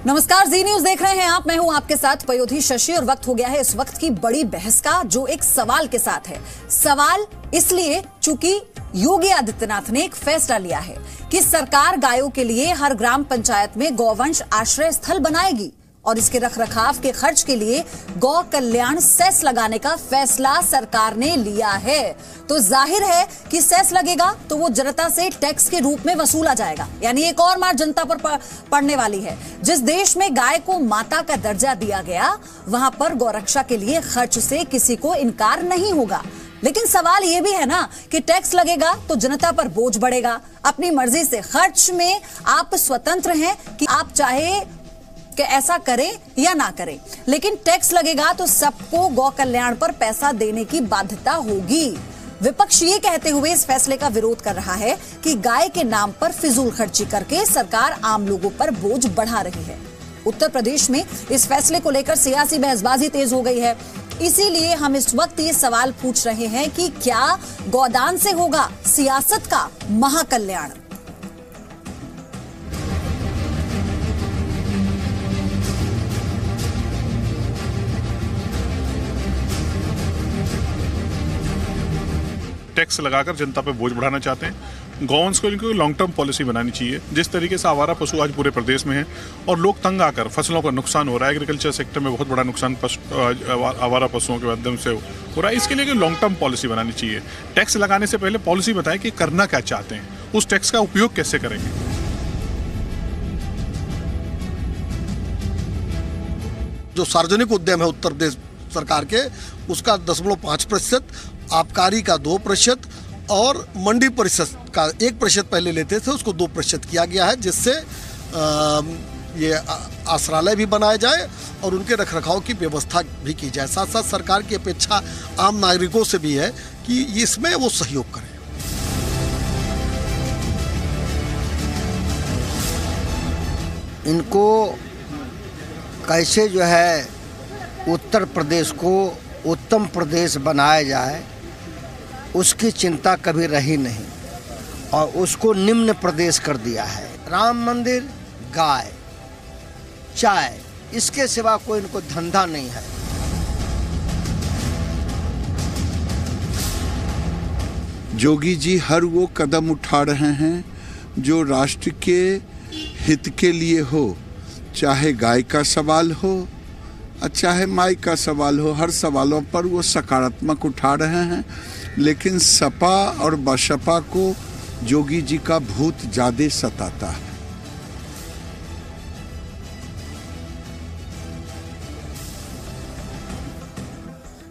नमस्कार, जी न्यूज देख रहे हैं आप। मैं हूं आपके साथ पयोधी शशि और वक्त हो गया है इस वक्त की बड़ी बहस का, जो एक सवाल के साथ है। सवाल इसलिए चूंकि योगी आदित्यनाथ ने एक फैसला लिया है कि सरकार गायों के लिए हर ग्राम पंचायत में गौवंश आश्रय स्थल बनाएगी और इसके रखरखाव के खर्च के लिए गौ कल्याण सेस लगाने का फैसला सरकार ने लिया है। तो जाहिर है कि सेस लगेगा तो वो जनता से टैक्स के रूप में वसूला जाएगा, यानी एक और मार जनता पर पड़ने वाली है। जिस देश में गाय को माता का दर्जा दिया गया, वहां पर गौरक्षा के लिए खर्च से किसी को इनकार नहीं होगा। लेकिन सवाल यह भी है ना कि टैक्स लगेगा तो जनता पर बोझ बढ़ेगा। अपनी मर्जी से खर्च में आप स्वतंत्र हैं कि आप चाहे कि ऐसा करें या ना करें, लेकिन टैक्स लगेगा तो सबको गौ कल्याण पर पैसा देने की बाध्यता होगी। विपक्ष ये कहते हुए इस फैसले का विरोध कर रहा है कि गाय के नाम पर फिजूल खर्ची करके सरकार आम लोगों पर बोझ बढ़ा रही है। उत्तर प्रदेश में इस फैसले को लेकर सियासी बहसबाजी तेज हो गई है। इसीलिए हम इस वक्त ये सवाल पूछ रहे हैं कि क्या गौदान से होगा सियासत का महाकल्याण। टैक्स लगाकर जनता पे बोझ बढ़ाना चाहते हैं। गौवंश को इनको लॉन्ग टर्म पॉलिसी बनानी चाहिए। जिस तरीके से आवारा पशु आज पूरे प्रदेश में हैं और लोग तंग आकर फसलों का नुकसान हो रहा है, एग्रीकल्चर सेक्टर में बहुत बड़ा नुकसान आवारा पशुओं के माध्यम से हो रहा है, इसके लिए लॉन्ग टर्म पॉलिसी बनानी चाहिए। टैक्स लगाने से पहले पॉलिसी बताएं कि करना क्या चाहते हैं, उस टैक्स का उपयोग कैसे करेंगे। जो सार्वजनिक उद्यम है उत्तर प्रदेश सरकार के, उसका 10.5%, आबकारी का 2% और मंडी परिषद का 1% पहले लेते थे, उसको 2% किया गया है, जिससे ये आश्रालय भी बनाए जाए और उनके रखरखाव की व्यवस्था भी की जाए। साथ साथ सरकार की अपेक्षा आम नागरिकों से भी है कि इसमें वो सहयोग करें। इनको कैसे जो है उत्तर प्रदेश को उत्तम प्रदेश बनाया जाए, उसकी चिंता कभी रही नहीं और उसको निम्न प्रदेश कर दिया है। राम मंदिर, गाय, चाय, इसके सिवा कोई इनको धंधा नहीं है। जोगी जी हर वो कदम उठा रहे हैं जो राष्ट्र के हित के लिए हो, चाहे गाय का सवाल हो चाहे माई का सवाल हो, हर सवालों पर वो सकारात्मक उठा रहे हैं। लेकिन सपा और बसपा को जोगी जी का भूत ज्यादा सताता है।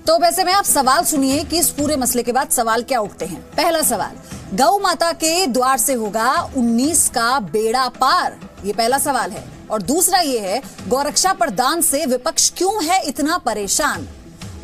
तो वैसे में आप सवाल सुनिए कि इस पूरे मसले के बाद सवाल क्या उठते हैं। पहला सवाल, गौ माता के द्वार से होगा 19 का बेड़ा पार, ये पहला सवाल है। और दूसरा ये है, गौरक्षा पर दान से विपक्ष क्यों है इतना परेशान।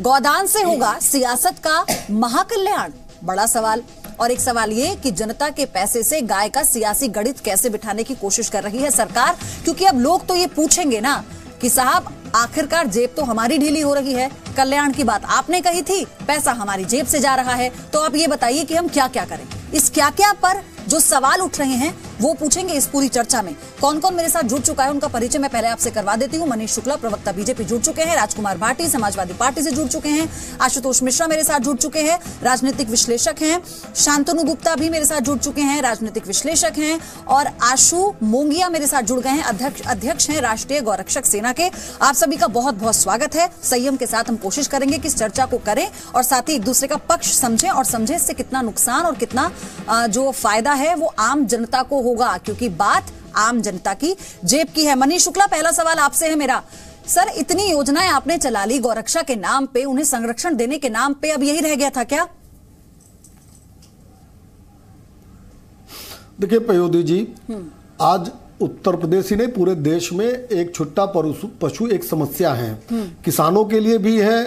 गौदान से होगा सियासत का महाकल्याण, बड़ा सवाल। और एक सवाल ये कि जनता के पैसे से गाय का सियासी गणित कैसे बिठाने की कोशिश कर रही है सरकार, क्योंकि अब लोग तो ये पूछेंगे ना कि साहब आखिरकार जेब तो हमारी ढीली हो रही है, कल्याण की बात आपने कही थी, पैसा हमारी जेब से जा रहा है, तो आप ये बताइए कि हम क्या क्या करें। इस क्या क्या पर जो सवाल उठ रहे हैं वो पूछेंगे इस पूरी चर्चा में। कौन कौन मेरे साथ जुड़ चुका है उनका परिचय मैं पहले आपसे करवा देती हूँ। मनीष शुक्ला, प्रवक्ता बीजेपी, जुड़ चुके हैं। राजकुमार भाटी, समाजवादी पार्टी से जुड़ चुके हैं। आशुतोष मिश्रा मेरे साथ जुड़ चुके हैं, राजनीतिक विश्लेषक हैं। शांतनु गुप्ता भी मेरे साथ जुड़ चुके हैं, राजनीतिक विश्लेषक हैं। और आशु मोंगिया मेरे साथ जुड़ गए हैं, अध्यक्ष हैं राष्ट्रीय गौरक्षक सेना के। आप सभी का बहुत बहुत स्वागत है। संयम के साथ हम कोशिश करेंगे कि इस चर्चा को करें और साथ ही एक दूसरे का पक्ष समझें और समझें इससे कितना नुकसान और कितना जो फायदा है वो आम जनता को होगा, क्योंकि बात आम जनता की जेब की है। मनीष शुक्ला, पहला सवाल आपसे है मेरा। सर, इतनी योजनाएं आपने चला ली गौरक्षा के नाम पे, उन्हें संरक्षण देने के नाम पे, अब यही रह गया था क्या? देखिए पयोधी जी, आज उत्तर प्रदेश ही नहीं पूरे देश में एक छुट्टा पशु एक समस्या है। किसानों के लिए भी है,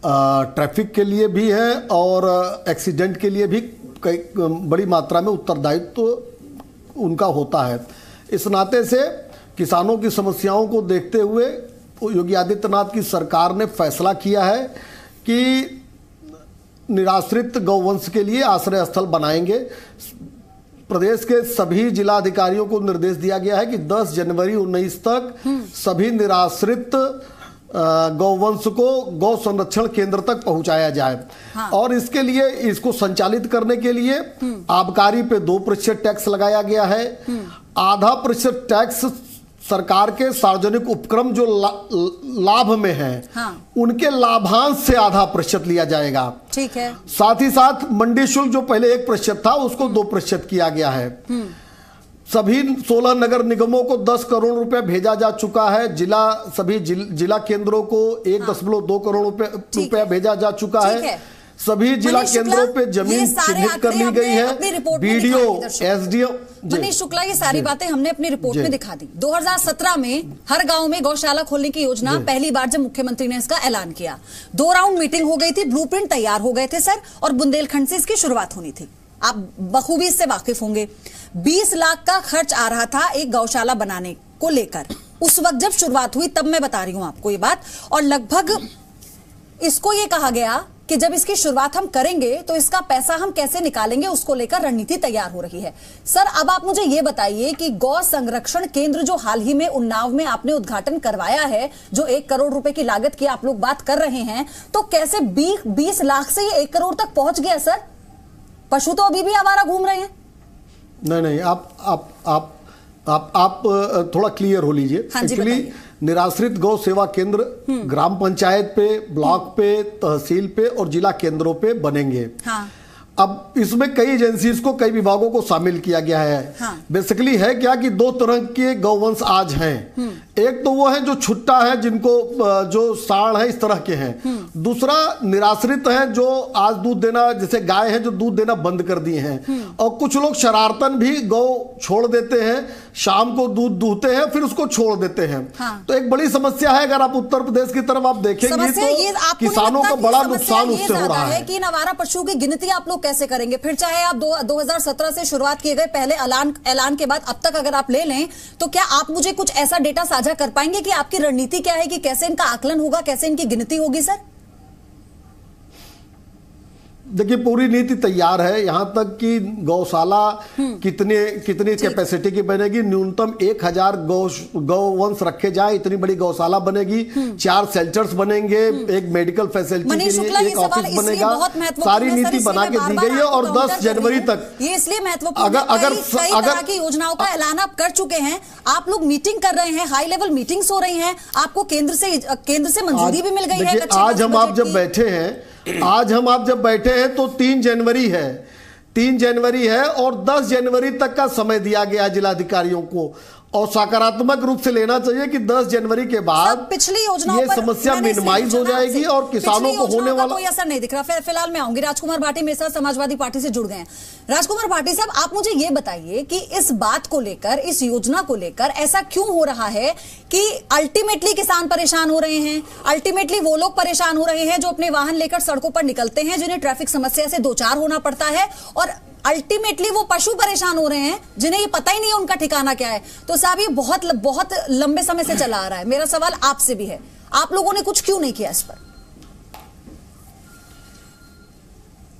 ट्रैफिक के लिए भी है और एक्सीडेंट के लिए भी कई बड़ी मात्रा में उत्तरदायित्व तो उनका होता है। इस नाते से किसानों की समस्याओं को देखते हुए योगी आदित्यनाथ की सरकार ने फैसला किया है कि निराश्रित गौवंश के लिए आश्रय स्थल बनाएंगे। प्रदेश के सभी जिलाधिकारियों को निर्देश दिया गया है कि 10 जनवरी 19 तक सभी निराश्रित गौवंश को गौ संरक्षण केंद्र तक पहुंचाया जाए। हाँ। और इसके लिए, इसको संचालित करने के लिए आबकारी पे 2% टैक्स लगाया गया है। आधा % टैक्स सरकार के सार्वजनिक उपक्रम जो लाभ में है, हाँ। उनके लाभांश से आधा % लिया जाएगा। ठीक है। साथ ही साथ मंडी शुल्क जो पहले 1% था उसको 2% किया गया है। सभी 16 नगर निगमों को 10 करोड़ रुपए भेजा जा चुका है। सभी जिला केंद्रों को 1.2 करोड़ रुपया भेजा जा चुका है। सभी जिला केंद्रों पे जमीन चिन्हित कर ली गई है। BDO, SDO. मनीष शुक्ला, ये सारी बातें हमने अपनी रिपोर्ट में दिखा दी। 2017 में हर गांव में गौशाला खोलने की योजना पहली बार जब मुख्यमंत्री ने इसका ऐलान किया, 2 राउंड मीटिंग हो गई थी, ब्लूप्रिंट तैयार हो गए थे सर, और बुंदेलखंड से इसकी शुरुआत होनी थी। आप बखूबी इससे वाकिफ होंगे। 20 लाख का खर्च आ रहा था एक गौशाला बनाने को लेकर। उस वक्त जब शुरुआत हुई, तब मैं बता रही हूं आपको ये बात, और लगभग इसको ये कहा गया कि जब इसकी शुरुआत हम करेंगे तो इसका पैसा हम कैसे निकालेंगे, उसको लेकर रणनीति तैयार हो रही है। सर, अब आप मुझे ये बताइए कि गौ संरक्षण केंद्र जो हाल ही में उन्नाव में आपने उद्घाटन करवाया है, जो 1 करोड़ रुपए की लागत की आप लोग बात कर रहे हैं, तो कैसे 20 लाख से ये 1 करोड़ तक पहुंच गया सर? पशु तो अभी भी आवारा घूम रहे हैं। नहीं, आप थोड़ा क्लियर हो लीजिए। एक्चुअली निराश्रित गौ सेवा केंद्र ग्राम पंचायत पे, ब्लॉक पे, तहसील पे और जिला केंद्रों पे बनेंगे। हाँ। अब इसमें कई एजेंसीज को, कई विभागों को शामिल किया गया है। हाँ। बेसिकली है क्या कि 2 तरह के गौवंश आज हैं। एक तो वो है जो छुट्टा है, जिनको जो साढ़ है, इस तरह के हैं। दूसरा निराश्रित है जो आज दूध देना, जैसे गाय है जो दूध देना बंद कर दिए हैं। और कुछ लोग शरारतन भी गौ छोड़ देते हैं, शाम को दूध दूहते हैं फिर उसको छोड़ देते हैं। हाँ। तो एक बड़ी समस्या है। अगर आप उत्तर प्रदेश की तरफ आप देखेंगे तो किसानों को बड़ा नुकसान उससे हो रहा है। कि आवारा पशु की गिनती आप लोग कैसे करेंगे? फिर चाहे आप 2017 से शुरुआत किए गए पहले ऐलान के बाद अब तक अगर आप ले लें, तो क्या आप मुझे कुछ ऐसा डेटा साझा कर पाएंगे कि आपकी रणनीति क्या है, कि कैसे इनका आकलन होगा, कैसे इनकी गिनती होगी सर? देखिए, पूरी नीति तैयार है। यहां तक कि गौशाला कितनी कैपेसिटी की बनेगी, न्यूनतम 1000 गौवंश रखे जाए, इतनी बड़ी गौशाला बनेगी। 4 शेल्टर्स बनेंगे, एक मेडिकल फैसिलिटी के लिए एक ऑफिस बनेगा। सारी नीति बना के दी गई है। और 10 जनवरी तक ये इसलिए महत्वपूर्ण अगर की योजनाओं का ऐलान आप कर चुके हैं, आप लोग मीटिंग कर रहे हैं, हाई लेवल मीटिंग्स हो रही हैं, आपको केंद्र से मंजूरी भी मिल गई है। आज हम आप जब बैठे हैं तो 3 जनवरी है। 3 जनवरी है और 10 जनवरी तक का समय दिया गया जिलाधिकारियों को। और सकारात्मक रूप से लेना चाहिए कि 10 जनवरी के बाद पिछली योजनाओं ये समस्या मिनिमाइज हो जाएगी और किसानों को होने वाला कोई असर नहीं दिख रहा। फिलहाल मैं आऊंगी, राजकुमार भाटी मेरे साथ समाजवादी पार्टी से जुड़ गए हैं। राजकुमार भाटी साहब, आप मुझे ये बताइए कि इस बात को लेकर, इस योजना को लेकर ऐसा क्यों हो रहा है कि अल्टीमेटली किसान परेशान हो रहे हैं, अल्टीमेटली वो लोग परेशान हो रहे हैं जो अपने वाहन लेकर सड़कों पर निकलते हैं, जिन्हें ट्रैफिक समस्या से 2-4 होना पड़ता है, और अल्टीमेटली वो पशु परेशान हो रहे हैं जिन्हें ये पता ही नहीं है उनका ठिकाना क्या है। तो साहब, ये बहुत लंबे समय से चला आ रहा है। मेरा सवाल आपसे भी है, आप लोगों ने कुछ क्यों नहीं किया इस पर?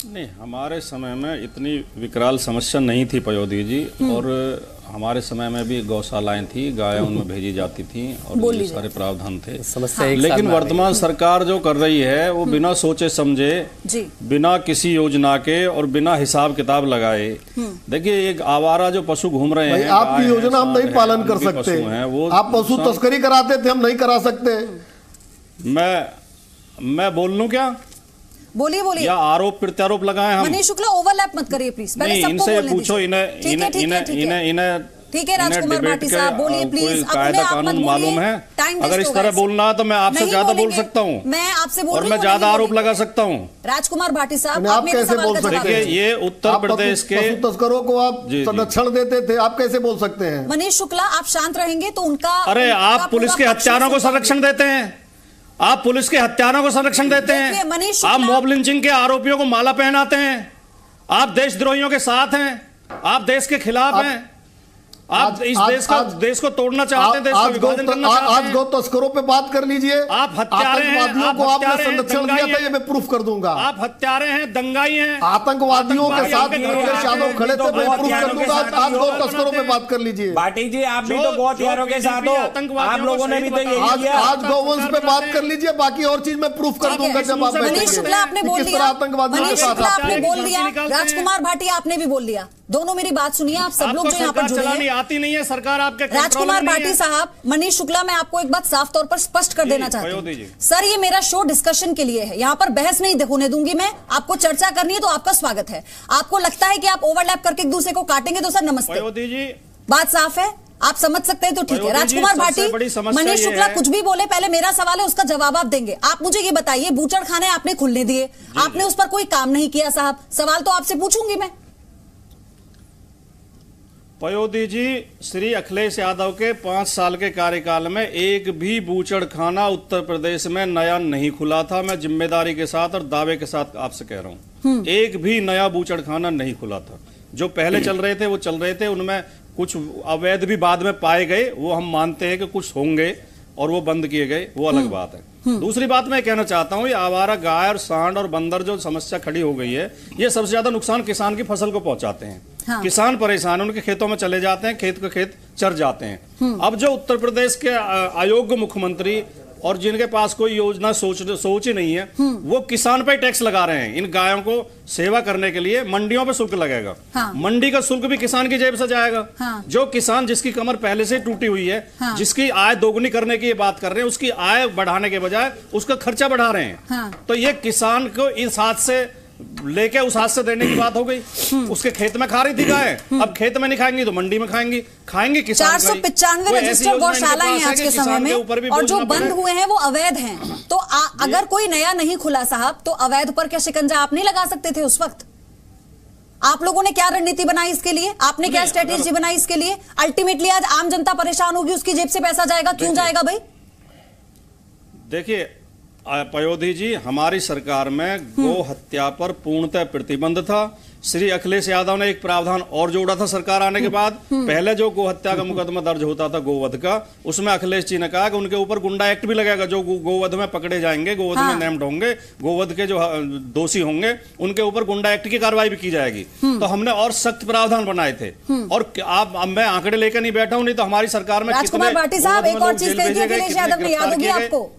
नहीं, हमारे समय में इतनी विकराल समस्या नहीं थी पयोधी जी। और हमारे समय में भी गौशालाएं थी, गायें उनमें भेजी जाती थी और ये सारे प्रावधान थे। समस्या लेकिन वर्तमान सरकार जो कर रही है वो बिना सोचे समझे, बिना किसी योजना के और बिना हिसाब किताब लगाए। देखिए, एक आवारा जो पशु घूम रहे हैं, आपकी योजना हम नहीं पालन कर सकते। आप पशु तस्करी कराते थे, हम नहीं करा सकते। मैं बोल लूं क्या? बोलिए। या आरोप प्रत्यारोप लगाए हम? मनीष शुक्ला, ओवरलैप मत करिए प्लीज। नहीं, इनसे पूछो, इन्हें ठीक है राजकुमार भाटी साहब, बोलिए प्लीज। कायदा कानून मालूम है। अगर इस तरह बोलना है तो मैं आपसे ज्यादा बोल सकता हूँ, मैं आपसे बोल, और मैं ज्यादा आरोप लगा सकता हूँ। राजकुमार भाटी साहब, आप कैसे बोल सकते हैं? ये उत्तर प्रदेश के पशु तस्करों को आप संरक्षण देते थे, आप कैसे बोल सकते हैं? मनीष शुक्ला, आप शांत रहेंगे तो उनका, अरे आप पुलिस के हत्यारों को संरक्षण देते हैं, आप पुलिस के हत्यारों को संरक्षण देते हैं, आप मॉब लिंचिंग के आरोपियों को माला पहनाते हैं, आप देशद्रोहियों के साथ हैं, आप देश के खिलाफ हैं। आप इस देश को तोड़ना चाहते हैं, देश का विभाजन करना चाहते हैं। आज गौ तस्करों पे बात कर लीजिए। आप हत्यारे हैं, आतंकवादियों को आपने संरक्षण दिया था, ये मैं प्रूफ कर दूंगा। आप हत्यारे हैं, दंगाई हैं, आतंकवादियों के साथ अखिलेश यादव खड़े थे, मैं प्रूफ कर दूंगा। आज गौ तस्करों पे बात कर लीजिए। भाटी जी, आप भी तो गौ हत्यारों के साथ हो, आप लोगों ने भी तो यही किया। आज गौवंश पे बात कर लीजिए, बाकी और चीज मैं प्रूफ कर दूंगा जब आप मनीष शुक्ला आपने बोल दिया, मनीष शुक्ला आपने बोल दिया, राजकुमार भाटी आपने भी बोल लिया। दोनों मेरी बात सुनिए, आप सब लोग जो यहाँ पर जुड़े हैं। आती नहीं है सरकार आपके। राजकुमार भाटी साहब, मनीष शुक्ला, मैं आपको एक बात साफ तौर पर स्पष्ट कर देना चाहती हूँ सर, ये मेरा शो डिस्कशन के लिए है, यहाँ पर बहस नहीं होने दूंगी मैं। आपको चर्चा करनी है तो आपका स्वागत है। आपको लगता है कि आप ओवरलैप करके एक दूसरे को काटेंगे तो सर नमस्ते, बात साफ है, आप समझ सकते हैं तो ठीक है। राजकुमार भाटी, मनीष शुक्ला कुछ भी बोले, पहले मेरा सवाल है उसका जवाब आप देंगे। आप मुझे ये बताइए, बूचड़ खाने आपने खुलने दिए, आपने उस पर कोई काम नहीं किया साहब, सवाल तो आपसे पूछूंगी मैं। पयोधी जी, श्री अखिलेश यादव के 5 साल के कार्यकाल में एक भी बूचड़ खाना उत्तर प्रदेश में नया नहीं खुला था। मैं जिम्मेदारी के साथ और दावे के साथ आपसे कह रहा हूं, एक भी नया बूचड़ खाना नहीं खुला था। जो पहले चल रहे थे वो चल रहे थे, उनमें कुछ अवैध भी बाद में पाए गए, वो हम मानते हैं कि कुछ होंगे और वो बंद किए गए, वो अलग बात है। दूसरी बात मैं कहना चाहता हूं, ये आवारा गाय और सांड और बंदर जो समस्या खड़ी हो गई है, ये सबसे ज्यादा नुकसान किसान की फसल को पहुंचाते हैं। हाँ। किसान परेशान है, उनके खेतों में चले जाते हैं, खेत के खेत चर जाते हैं। अब जो उत्तर प्रदेश के अयोग्य मुख्यमंत्री और जिनके पास कोई योजना सोच ही नहीं है, वो किसान पे टैक्स लगा रहे हैं। इन गायों को सेवा करने के लिए मंडियों पे शुल्क लगेगा। हाँ। मंडी का शुल्क भी किसान की जेब से जाएगा। हाँ। जो किसान जिसकी कमर पहले से टूटी हुई है, हाँ। जिसकी आय दोगुनी करने की बात कर रहे हैं, उसकी आय बढ़ाने के बजाय उसका खर्चा बढ़ा रहे हैं। हाँ। तो ये किसान को इस हाथ से लेके उस हाथ से देने की बात हो गई। उसके खेत में खा रही थी गाय, अब खेत में नहीं खाएंगी तो मंडी में खाएंगे किसान। 495 रजिस्टर्ड गौशालाएं हैं आज के समय में, और जो बंद हुए हैं वो अवैध हैं। तो अगर कोई नया नहीं खुला साहब, तो अवैध पर क्या शिकंजा आप नहीं लगा सकते थे उस वक्त? आप लोगों ने क्या रणनीति बनाई इसके लिए? आपने क्या स्ट्रेटेजी बनाई इसके लिए? अल्टीमेटली आज आम जनता परेशान होगी, उसकी जेब से पैसा जाएगा, क्यों जाएगा भाई? देखिए पयोधी जी, हमारी सरकार में गो हत्या पर पूर्णतः प्रतिबंध था। श्री अखिलेश यादव ने एक प्रावधान और जोड़ा था सरकार आने के बाद। पहले जो गो हत्या का मुकदमा दर्ज होता था गोवध का, उसमें अखिलेश जी ने कहा कि उनके ऊपर गुंडा एक्ट भी लगेगा। जो गोवध में पकड़े जाएंगे, गोवध में नेम्ड होंगे, गोवध के जो दोषी होंगे, उनके ऊपर गुंडा एक्ट की कार्रवाई भी की जाएगी। तो हमने और सख्त प्रावधान बनाए थे। और आप, मैं आंकड़े लेकर नहीं बैठा हूं, नहीं तो हमारी सरकार में राजकुमार भाटी साहब एक और चीज कही थी अखिलेश यादव ने, याद होगी आपको?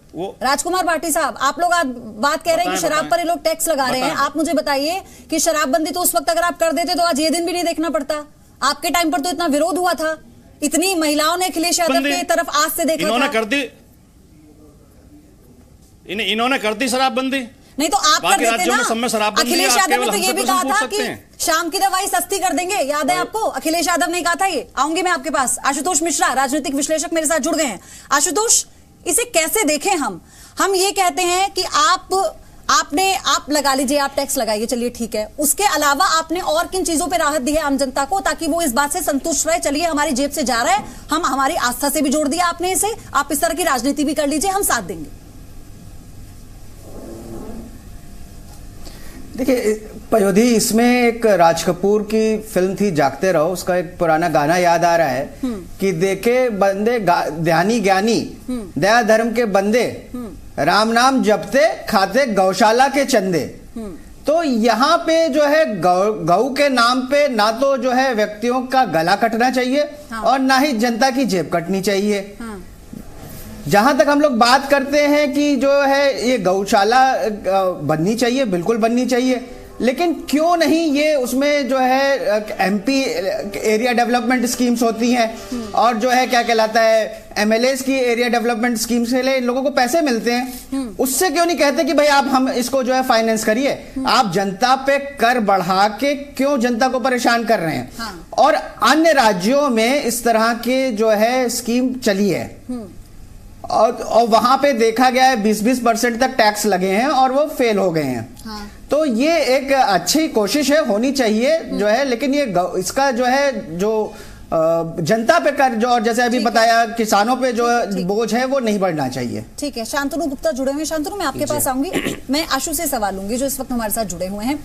राजकुमार भाटी साहब, आप लोग आज बात कह रहे हैं कि शराब पर ये लोग टैक्स लगा रहे हैं। आप मुझे बताइए कि शराबबंदी तो उस वक्त अगर आप कर देते तो आज ये दिन भी नहीं देखना पड़ता। आपके टाइम पर तो इतना विरोध हुआ था, इतनी महिलाओं ने अखिलेश यादव की तरफ आज से देखा, इन्होंने कर दी, इन्होंने कर दी शराबबंदी। नहीं तो आप कर देते ना। अखिलेश यादव ने तो ये भी कहा था कि शाम की दवाई सस्ती कर देंगे, याद है आपको? अखिलेश यादव ने कहा था ये। आऊंगी मैं आपके पास। आशुतोष मिश्रा, राजनीतिक विश्लेषक, मेरे साथ जुड़ गए हैं। आशुतोष, इसे कैसे देखें हम ये कहते हैं कि आप लगा लीजिए, आप टैक्स लगाइए, चलिए ठीक है। उसके अलावा आपने और किन चीजों पे राहत दी है आम जनता को, ताकि वो इस बात से संतुष्ट रहे, चलिए हमारी जेब से जा रहा है, हम हमारी आस्था से भी जोड़ दिया आपने इसे, आप इस तरह की राजनीति भी कर लीजिए, हम साथ देंगे। देखिए पयोधी, इसमें एक राज कपूर की फिल्म थी जागते रहो, उसका एक पुराना गाना याद आ रहा है कि देखे बंदे ध्यानी ज्ञानी, दया धर्म के बंदे, राम नाम जपते खाते गौशाला के चंदे। तो यहाँ पे जो है गौ के नाम पे ना तो जो है व्यक्तियों का गला कटना चाहिए, और ना ही जनता की जेब कटनी चाहिए। जहां तक हम लोग बात करते हैं कि जो है ये गौशाला बननी चाहिए, बिल्कुल बननी चाहिए, लेकिन क्यों नहीं ये उसमें जो है एमपी एरिया डेवलपमेंट स्कीम्स होती हैं, और जो है क्या कहलाता है एमएलएस की एरिया डेवलपमेंट स्कीम्स के लिए इन लोगों को पैसे मिलते हैं, उससे क्यों नहीं कहते कि भाई आप हम इसको जो है फाइनेंस करिए? आप जनता पे कर बढ़ा के क्यों जनता को परेशान कर रहे हैं? हाँ। और अन्य राज्यों में इस तरह के जो है स्कीम चली है, और वहां पे देखा गया है 20% तक टैक्स लगे हैं और वो फेल हो गए हैं। हाँ। तो ये एक अच्छी कोशिश है, होनी चाहिए जो है, लेकिन ये इसका जो है जो जनता पे कर जो, और जैसे अभी बताया किसानों पे जो बोझ है वो नहीं बढ़ना चाहिए। ठीक है, शांतनु गुप्ता जुड़े हुए हैं। शांतनु, मैं आपके पास आऊंगी। मैं आशु से सवाल लूंगी जो इस वक्त हमारे साथ जुड़े हुए हैं।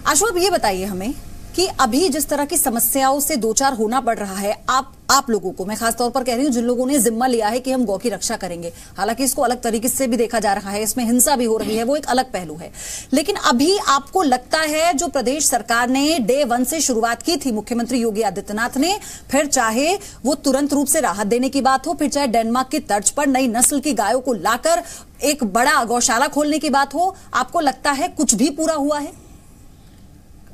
आशु, अब ये बताइए हमें कि अभी जिस तरह की समस्याओं से दो चार होना पड़ रहा है, आप लोगों को, मैं खास तौर पर कह रही हूं जिन लोगों ने जिम्मा लिया है कि हम गौ की रक्षा करेंगे, हालांकि इसको अलग तरीके से भी देखा जा रहा है, इसमें हिंसा भी हो रही है, वो एक अलग पहलू है, लेकिन अभी आपको लगता है जो प्रदेश सरकार ने डे 1 से शुरुआत की थी मुख्यमंत्री योगी आदित्यनाथ ने, फिर चाहे वो तुरंत रूप से राहत देने की बात हो, फिर चाहे डेनमार्क की तर्ज पर नई नस्ल की गायों को लाकर एक बड़ा गौशाला खोलने की बात हो, आपको लगता है कुछ भी पूरा हुआ है?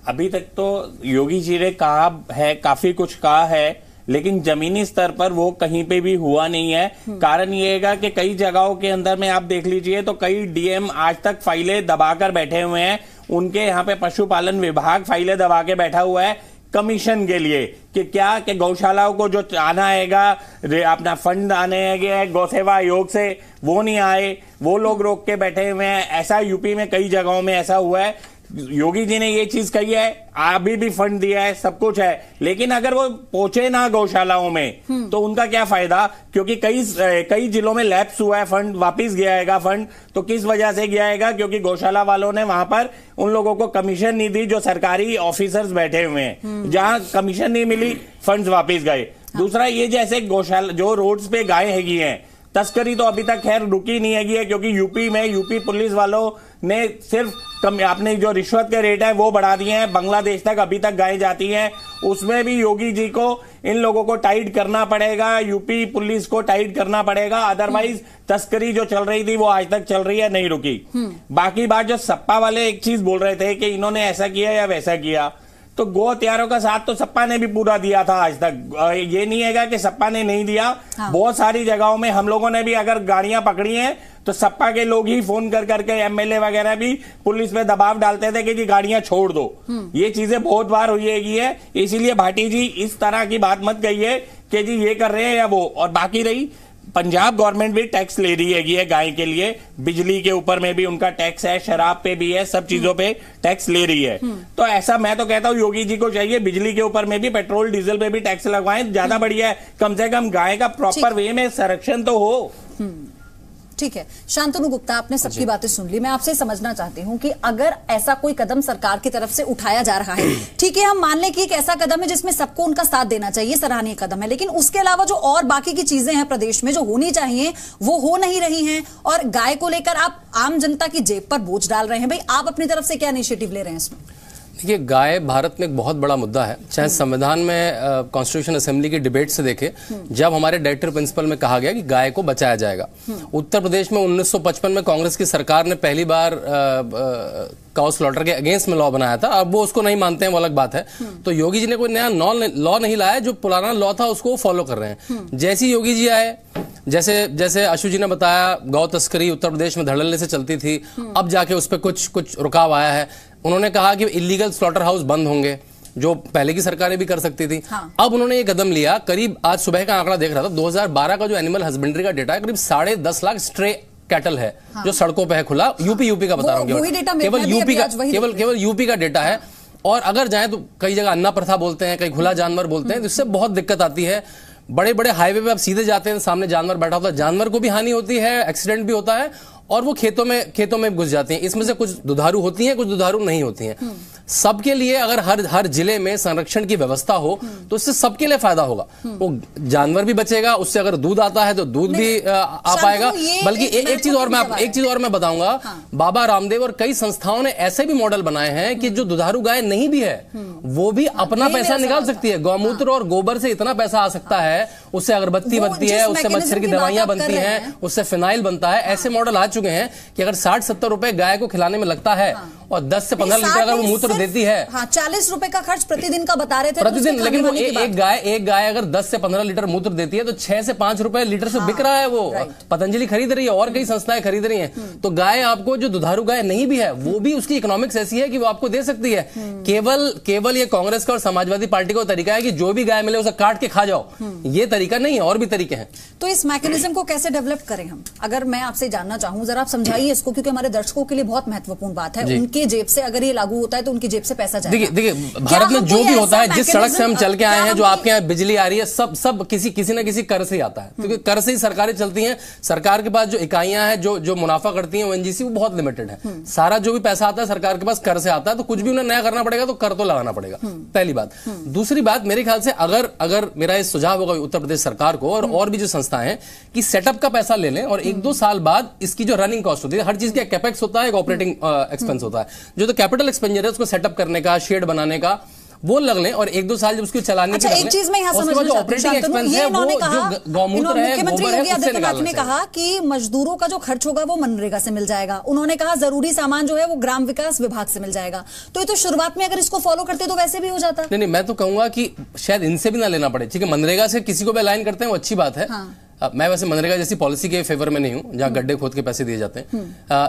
अभी तक तो योगी जी ने कहा है, काफी कुछ कहा है, लेकिन जमीनी स्तर पर वो कहीं पे भी हुआ नहीं है। कारण ये है कि कई जगहों के अंदर में आप देख लीजिए तो कई डीएम आज तक फाइलें दबाकर बैठे हुए हैं। उनके यहाँ पे पशुपालन विभाग फाइलें दबा के बैठा हुआ है कमीशन के लिए कि क्या कि गौशालाओं को जो आना आएगा, अपना फंड आने हैं गौ सेवा आयोग से, वो नहीं आए, वो लोग रोक के बैठे हुए हैं। ऐसा यूपी में कई जगहों में ऐसा हुआ है। योगी जी ने ये चीज कही है, अभी भी फंड दिया है, सब कुछ है, लेकिन अगर वो पहुंचे ना गौशालाओं में तो उनका क्या फायदा? क्योंकि कई जिलों में लैप्स हुआ है, फंड वापिस गया है फंड। तो किस वजह से गया है? क्योंकि गौशाला वालों ने वहां पर उन लोगों को कमीशन नहीं दी जो सरकारी ऑफिसर्स बैठे हुए हैं। जहां कमीशन नहीं मिली, फंड वापिस गए। दूसरा, ये जैसे गौशाला जो रोड्स पे गाय हैगी हैं, तस्करी तो अभी तक खैर रुकी नहीं हैगी है, क्योंकि यूपी पुलिस वालों ने सिर्फ अपने जो रिश्वत के रेट है वो बढ़ा दिए हैं। बांग्लादेश तक अभी तक गाय जाती हैं, उसमें भी योगी जी को इन लोगों को टाइट करना पड़ेगा, यूपी पुलिस को टाइट करना पड़ेगा, अदरवाइज तस्करी जो चल रही थी वो आज तक चल रही है, नहीं रुकी। बाकी बात जो सपा वाले एक चीज बोल रहे थे कि इन्होंने ऐसा किया या वैसा किया, तो गौ हत्यारों का साथ तो सपा ने भी पूरा दिया था आज तक। ये नहीं है कि सपा ने नहीं दिया। हाँ। बहुत सारी जगहों में हम लोगों ने भी अगर गाड़ियां पकड़ी हैं तो सपा के लोग ही फोन कर करके एमएलए वगैरह भी पुलिस पे दबाव डालते थे कि जी गाड़ियां छोड़ दो। ये चीजें बहुत बार हुई है, इसीलिए भाटी जी इस तरह की बात मत कहिए कि जी ये कर रहे हैं या वो। और बाकी रही, पंजाब गवर्नमेंट भी टैक्स ले रही है गाय के लिए, बिजली के ऊपर में भी उनका टैक्स है, शराब पे भी है, सब चीजों पे टैक्स ले रही है। तो ऐसा मैं तो कहता हूँ योगी जी को चाहिए बिजली के ऊपर में भी, पेट्रोल डीजल पे भी टैक्स लगवाएं, ज्यादा बढ़िया है। कम से कम गाय का प्रॉपर वे में संरक्षण तो हो। ठीक है, शांतनु गुप्ता, आपने सबकी बातें सुन ली। मैं आपसे समझना चाहती हूं कि अगर ऐसा कोई कदम सरकार की तरफ से उठाया जा रहा है, ठीक है, हम मान लें कि एक ऐसा कदम है जिसमें सबको उनका साथ देना चाहिए, सराहनीय कदम है, लेकिन उसके अलावा जो और बाकी की चीजें हैं प्रदेश में जो होनी चाहिए वो हो नहीं रही हैं, और गाय को लेकर आप आम जनता की जेब पर बोझ डाल रहे हैं। भाई, आप अपनी तरफ से क्या इनिशिएटिव ले रहे हैं इसमें? देखिए, गाय भारत में एक बहुत बड़ा मुद्दा है। चाहे संविधान में कॉन्स्टिट्यूशन असेंबली की डिबेट से देखे, जब हमारे डायरेक्टर प्रिंसिपल में कहा गया कि गाय को बचाया जाएगा। उत्तर प्रदेश में 1955 में कांग्रेस की सरकार ने पहली बार काउ स्लॉटर के अगेंस्ट में लॉ बनाया था। अब वो उसको नहीं मानते हैं, वो अलग बात है। तो योगी जी ने कोई नया लॉ नहीं लाया, जो पुराना लॉ था उसको फॉलो कर रहे हैं। जैसे योगी जी आए, जैसे अशु जी ने बताया, गौ तस्करी उत्तर प्रदेश में धड़ल्ले से चलती थी, अब जाके उस पर कुछ रुकाव आया है। उन्होंने कहा कि इलीगल स्लॉटर हाउस बंद होंगे, जो पहले की सरकारें भी कर सकती थी। हाँ। अब उन्होंने ये कदम लिया। करीब आज सुबह का आंकड़ा देख रहा था, 2012 का जो एनिमल हस्बेंड्री का डेटा है, करीब 10.5 लाख स्ट्रे कैटल है। हाँ। जो सड़कों पे है खुला, यूपी का बता रहा हूँ, केवल यूपी का डेटा है। और अगर जाए तो कई जगह अन्ना प्रथा बोलते हैं, कई खुला जानवर बोलते हैं, तो इससे बहुत दिक्कत आती है। बड़े हाईवे पे आप सीधे जाते हैं, सामने जानवर बैठा होता है, जानवर को भी हानि होती है, एक्सीडेंट भी होता है, और वो खेतों में घुस जाती हैं। इसमें से कुछ दुधारू होती हैं, कुछ दुधारू नहीं होती हैं। सबके लिए अगर हर जिले में संरक्षण की व्यवस्था हो तो इससे सबके लिए फायदा होगा। वो जानवर भी बचेगा, उससे अगर दूध आता है तो दूध भी आ पाएगा। बल्कि एक चीज और मैं बताऊंगा, बाबा रामदेव और कई संस्थाओं ने ऐसे भी मॉडल बनाए हैं कि जो दुधारू गाय नहीं भी है वो भी अपना पैसा निकाल सकती है। गौमूत्र और गोबर से इतना पैसा आ सकता है, उससे अगरबत्ती बनती है, उससे मच्छर की दवाइयां बनती हैं, उससे फिनाइल बनता है। ऐसे मॉडल आ चुके हैं कि अगर 60-70 रुपए गाय को खिलाने में लगता है और 10 से 15 लीटर अगर वो मूत्र देती है, 40 रुपए का खर्च प्रतिदिन का बता रहे थे प्रतिदिन। लेकिन वो एक गाय अगर 10 से 15 लीटर मूत्र देती है तो 6 से 5 रुपए लीटर से बिक रहा है। वो पतंजलि खरीद रही है और कई संस्थाएं खरीद रही हैं। तो गाय आपको, जो दुधारू गाय नहीं भी है, वो भी उसकी इकोनॉमिक्स ऐसी है कि वो आपको दे सकती है। केवल ये कांग्रेस का और समाजवादी पार्टी का तरीका है कि जो भी गाय मिले उसे काट के खा जाओ। ये तरीका नहीं है, और भी तरीके हैं। तो इस मैकेनिज्म को कैसे डेवलप करें हम? अगर मैं आपसे जानना चाहूं, जरा आप समझाइए इसको, क्योंकि हमारे दर्शकों के लिए बहुत महत्वपूर्ण बात है। उनके जेब से अगर ये लागू होता है तो उनकी जेब से पैसा जाएगा। देखिए भारत में जो भी होता है, जिस सड़क से हम चल के आए हैं, जो आपके यहाँ बिजली आ रही है, सब किसी न किसी कर से ही आता है, क्योंकि कर से ही सरकारें चलती हैं। सरकार के पास जो इकाइयां हैं जो मुनाफा करती हैं ओएनजीसी, वो बहुत लिमिटेड है। सारा जो भी पैसा आता है सरकार के पास कर से आता है, तो कुछ भी उन्हें नया करना पड़ेगा तो कर तो लगाना पड़ेगा, पहली बात। दूसरी बात, मेरे ख्याल से अगर मेरा ये सुझाव होगा उत्तर प्रदेश सरकार को और भी जो संस्थाएं हैं कि सेटअप का पैसा ले लें और 1-2 साल बाद इसकी जो रनिंग कॉस्ट होती है, हर चीज का कैपेक्स होता है, एक ऑपरेटिंग एक्सपेंस होता है, जो तो कैपिटल एक्सपेंडिचर है उसको सेटअप करने का, शेड बनाने का, वो लग लें और 1-2 साल जब उसकी चलाने अच्छा, एक चीज मैं यहाँ समझना चाहती हूँ, मुख्यमंत्री योगी आदित्यनाथ ने कहा कि मजदूरों का जो खर्च होगा वो मनरेगा से मिल जाएगा। उन्होंने कहा जरूरी सामान जो है वो ग्राम विकास विभाग से मिल जाएगा। तो ये तो शुरुआत में अगर इसको फॉलो करते तो वैसे भी हो जाता। नहीं, मैं तो कहूंगा कि शायद इनसे भी ना लेना पड़े। ठीक है, मनरेगा से किसी को भी अलाइन करते हैं वो अच्छी बात है। मैं वैसे मनरेगा जैसी पॉलिसी के फेवर में नहीं हूं जहां गड्ढे खोद के पैसे दिए जाते हैं,